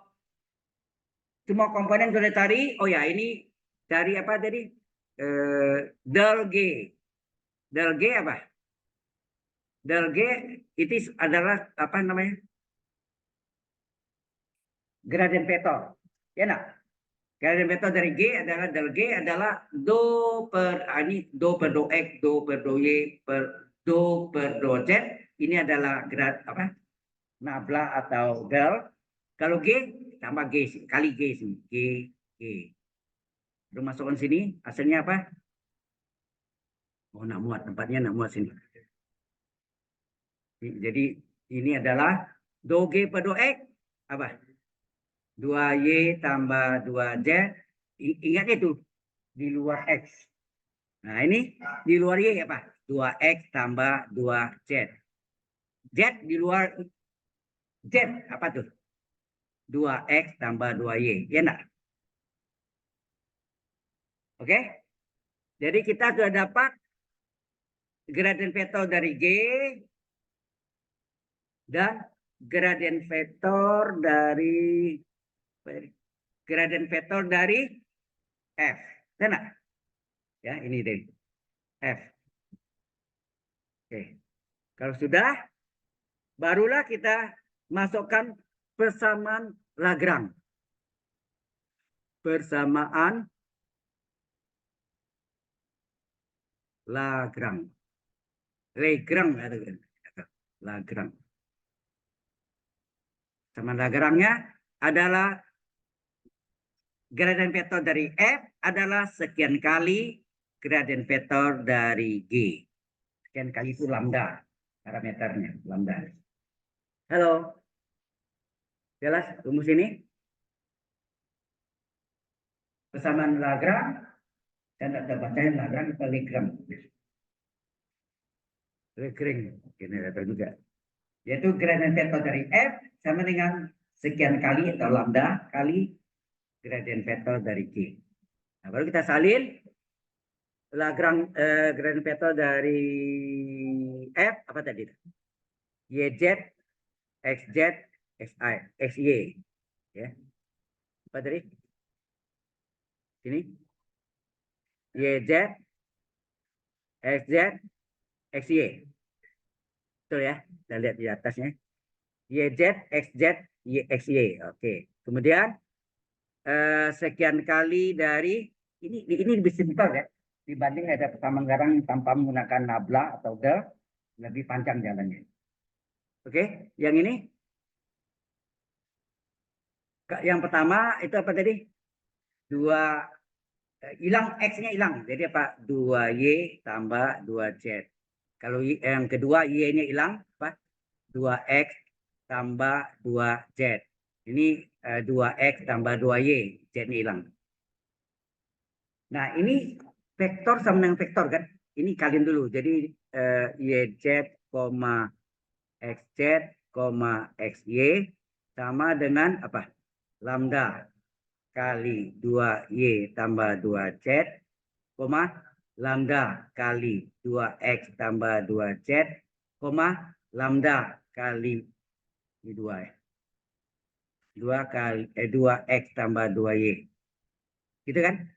Semua komponen sudah cari. Oh ya, ini dari apa tadi? Del G. Del G apa? Del G itu adalah apa namanya? Gradien vektor. Ya nak? Gradien vektor dari G adalah del G adalah do per ini do per do X, do per do Y per do per do Z. Ini adalah grad apa? Nabla atau del. Kalau G tambah G kali G sini. G. Belum masukkan sini, hasilnya apa? Oh, nak muat tempatnya, nak muat sini. Jadi ini adalah do G per do X apa? 2Y tambah 2Z. Ingat itu di luar X. Nah, ini di luar Y apa? 2X tambah 2Z. Z di luar Z apa tuh? 2X tambah 2Y. Ya enggak? Oke? Jadi kita sudah dapat gradien vektor dari G dan gradien vektor dari F. Enak? Ya, ini deh. F. Oke. Kalau sudah, barulah kita masukkan persamaan Lagrange. Persamaan Lagrange. Lagrange. Sama Lagrange-nya adalah gradien vektor dari F adalah sekian kali gradien vektor dari G. Sekian kali itu lambda parameternya, lambda. Halo. Jelas rumus ini? Persamaan Lagrange dan ada bacaan Lagrange atau Lagrange. Ini ada juga. Yaitu gradien vektor dari F sama dengan sekian kali atau lambda kali gradien vektor dari G. Nah, baru kita salin Lagrange gradien vektor dari F apa tadi? YZ, XZ, XI, XY. Ya. Apa tadi? Ini YZ, XZ, XY. Betul ya? Kita lihat di atasnya. YZ, XZ, XY. Oke. Kemudian sekian kali dari ini lebih simpel ya dibanding ada persamaan Lagrange tanpa menggunakan nabla atau del, lebih panjang jalannya. Oke, yang ini yang pertama itu apa tadi? Hilang X-nya hilang. Jadi apa? 2Y tambah 2Z. Kalau yang kedua Y-nya hilang apa? 2X tambah 2Z. Ini 2X tambah 2Y, Z-nya hilang. Nah, ini vektor sama dengan vektor kan? Ini kalian dulu. Jadi YZ, XZ, XY sama dengan apa? Lambda kali 2Y tambah 2Z, lambda kali 2X tambah 2Z, lambda kali 2 ya. 2X tambah 2Y. Gitu kan?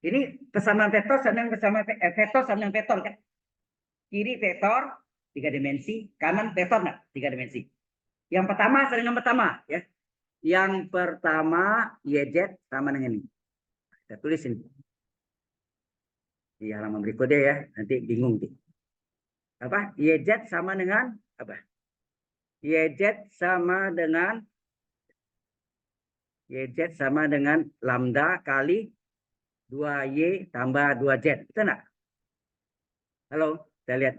Ini persamaan vektor sama dengan vektor sama dengan vektor kan? Kiri vektor 3 dimensi, kanan vektor enggak 3 dimensi. Yang pertama sama dengan pertama ya. Yang pertama YZ sama dengan ini. Kita tulis ini. Di halaman berikutnya ya, nanti bingung tuh. Apa? YZ sama dengan apa? YZ sama dengan YZ sama dengan lambda kali 2Y tambah 2Z. Betul nggak? Halo, saya lihat.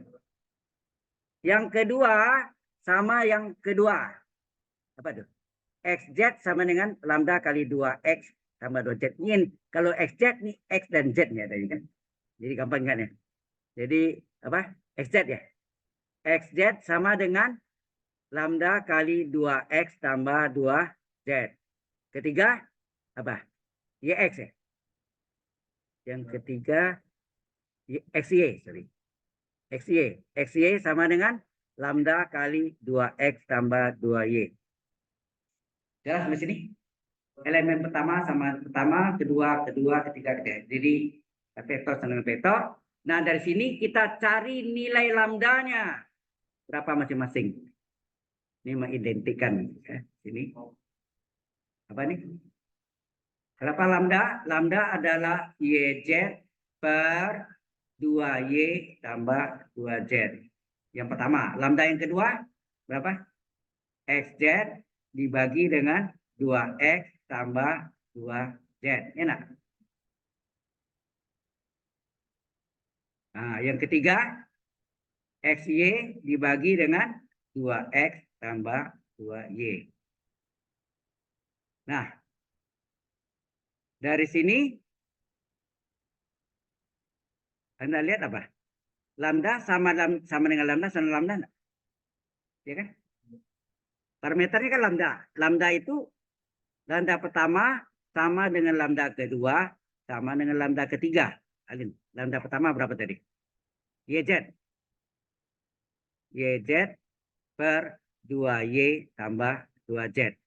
Yang kedua sama yang kedua. Apa tuh? XZ sama dengan lambda kali 2X tambah 2Z. Ini kalau XZ nih X dan Z-nya tadi kan. Jadi gampang kan ya? Jadi apa? XZ ya. XZ sama dengan lambda kali 2X tambah 2Z. Ketiga apa? YX ya. Yang ketiga XY, sorry. XY. XY sama dengan lambda kali 2X tambah 2Y. Jelas di sini? Elemen pertama sama pertama, kedua, ketiga. Jadi vektor sama dengan vektor. Nah, dari sini kita cari nilai lambdanya. Berapa masing-masing. Ini mengidentikan. Ya. Sini. Apa nih? Berapa lambda? Lambda adalah YZ per 2Y tambah 2Z. Yang pertama. Lambda yang kedua, berapa? XZ dibagi dengan 2X tambah 2Z. Enak. Nah, yang ketiga, XY dibagi dengan 2X tambah 2Y. Nah, dari sini, Anda lihat apa? Lambda sama dengan lambda sama lambda. Ya kan? Parameternya kan lambda. Lambda itu, lambda pertama sama dengan lambda kedua, sama dengan lambda ketiga. Alin, lambda pertama berapa tadi? YZ. YZ per 2Y tambah 2Z.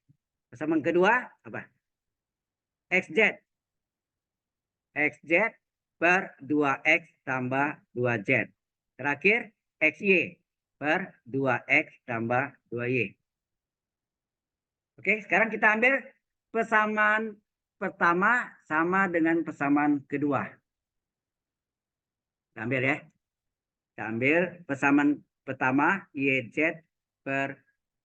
Persamaan kedua, apa? XZ. XZ per 2X tambah 2Z. Terakhir, XY per 2X tambah 2Y. Oke, sekarang kita ambil persamaan pertama sama dengan persamaan kedua. Kita ambil ya. Kita ambil persamaan pertama, YZ per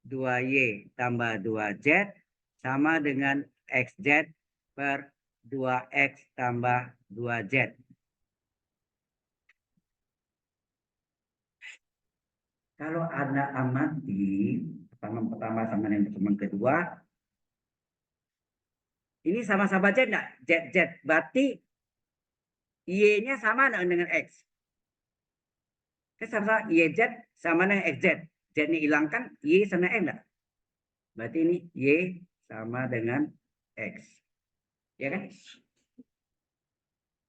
2Y tambah 2Z sama dengan XZ per 2X tambah 2Z. Kalau Anda amati persamaan pertama sama dengan persamaan kedua, ini sama-sama Z enggak? Z. Berarti Y-nya sama dengan X. Sama YZ sama dengan XZ. Z-nya hilangkan, Y sama X enggak? Berarti ini Y sama dengan X. Ya kan?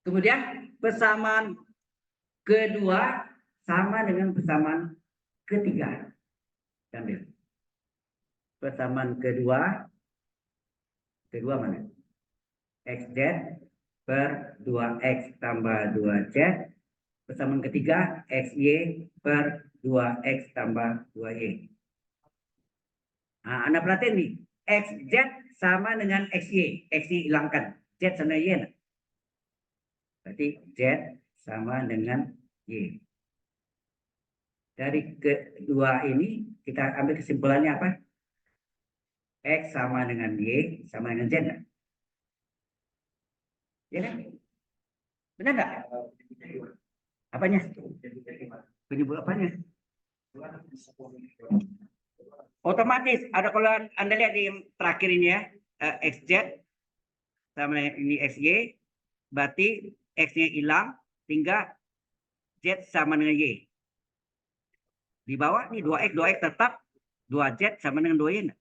Kemudian persamaan kedua sama dengan persamaan ketiga. Ambil. Persamaan kedua mana? XZ per 2X tambah 2Z. Persamaan ketiga, XY per 2X tambah 2Y. Nah, Anda perhatiin nih. XZ sama dengan XY. XY hilangkan. Z sama Y. Berarti Z sama dengan Y. Dari kedua ini, kita ambil kesimpulannya apa? X sama dengan Y sama dengan Z. Ya kan? Benar nggak? Apanya? Penyebut apanya? Otomatis ada kalau Anda lihat di terakhir ini ya, XZ sama ini XY, berarti X-nya hilang, tinggal Z sama dengan Y. Di bawah nih 2X tetap, 2Z sama dengan 2Y.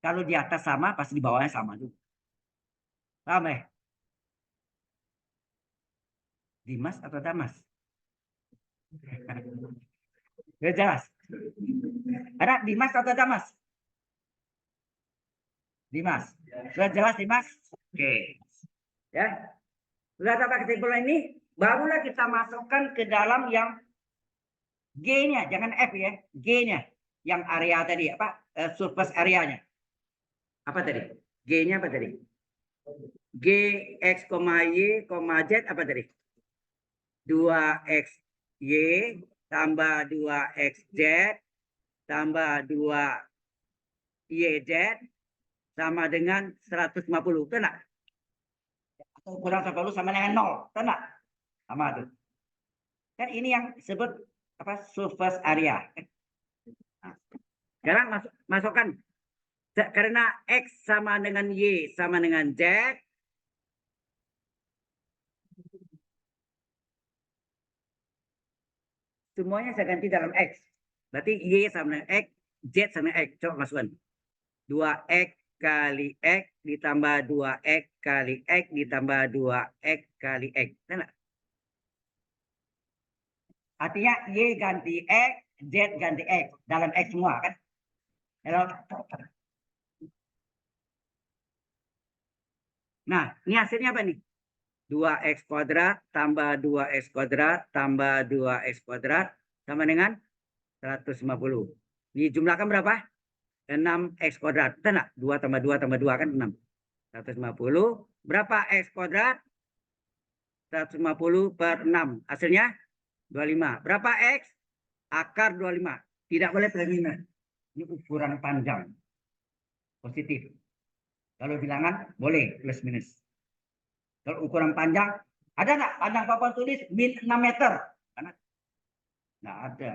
Kalau di atas sama, pasti di bawahnya sama juga. Paham ya? Dimas atau Damas? Sudah jelas? Ada Dimas atau Damas? Dimas. Sudah jelas Dimas? Oke. Ya. Sudah dapat kesimpulan ini, barulah kita masukkan ke dalam yang G-nya, jangan F ya, G-nya. Yang area tadi, apa? Surface area-nya. Apa tadi? G-nya apa tadi? G, X, Y, Z, apa tadi? 2XY tambah 2XZ tambah 2 YZ sama dengan 150. Betul nggak? Atau kurang 150 sama dengan 0. Betul nggak? Sama tuh. Kan ini yang disebut apa? Surface area. Nah, sekarang masukkan karena X sama dengan Y sama dengan Z. Semuanya saya ganti dalam X. Berarti Y sama dengan X, Z sama dengan X. Coba masukkan. 2X kali X ditambah 2X kali X ditambah 2X kali X. Benar? Artinya Y ganti X, Z ganti X. Dalam X semua kan? Halo? Nah, ini hasilnya apa nih? 2X kuadrat tambah 2X kuadrat tambah 2X kuadrat sama dengan 150. Dijumlahkan berapa? 6X kuadrat. Betul nggak? 2 tambah 2 tambah 2 kan 6. 150. Berapa X kuadrat? 150 per 6. Hasilnya 25. Berapa X? Akar 25. Tidak boleh plus minus. Ini ukuran panjang. Positif. Kalau bilangan boleh plus minus. Kalau ukuran panjang, ada nggak panjang papan tulis min 6 meter? Nggak ada.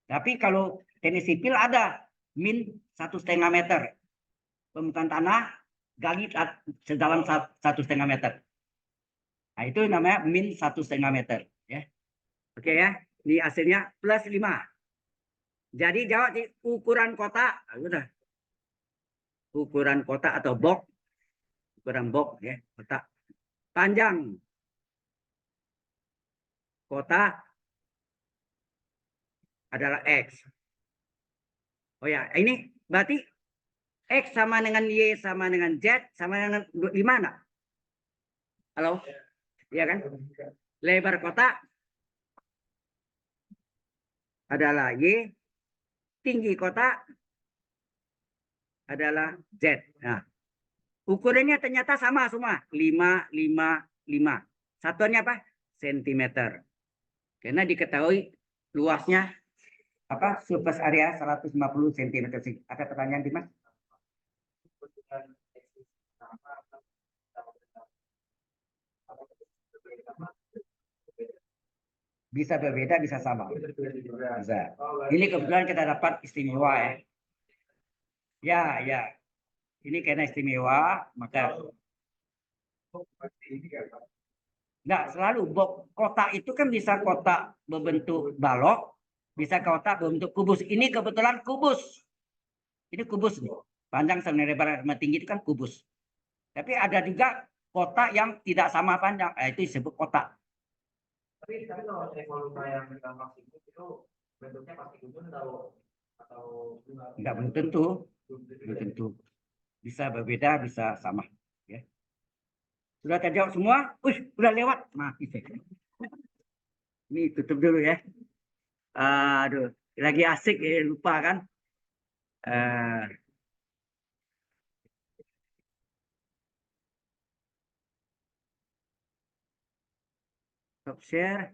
Tapi kalau teknik sipil ada min 1,5 meter. Permukaan tanah gali sedalam 1,5 meter. Nah, itu namanya min 1,5 meter. Ya. Oke ya, ini hasilnya plus 5. Jadi jawab di ukuran kota. Nah, udah. Ukuran kota atau box. Ukuran box ya, kota. Panjang kota adalah X. Oh ya, ini berarti X sama dengan Y sama dengan Z sama dengan 5 enggak? Halo? Iya kan? Lebar kota adalah Y, tinggi kota adalah Z. Nah, ukurannya ternyata sama semua. 5, 5, 5. Satuannya apa? Sentimeter. Karena diketahui luasnya apa? Surface area 150 cm. Ada pertanyaan, Dimas? Bisa berbeda, bisa sama. Bisa. Ini kebetulan kita dapat istimewa ya. Ya, ya. Ini karena istimewa, maka nggak selalu. Kotak itu kan bisa kotak berbentuk balok, bisa kotak berbentuk kubus. Ini kebetulan kubus. Ini kubus nih. Panjang sama lebar sama tinggi itu kan kubus. Tapi ada juga kotak yang tidak sama panjang. Itu disebut kotak. Tapi kalau volume yang maksimum itu bentuknya pasti kubus atau Enggak, belum tentu. Belum tentu. Bisa berbeda, bisa sama. Ya. Sudah terjawab semua? Udah lewat. Mati saya. Ini tutup dulu ya. Aduh, lagi asik ya, lupa kan. Stop share.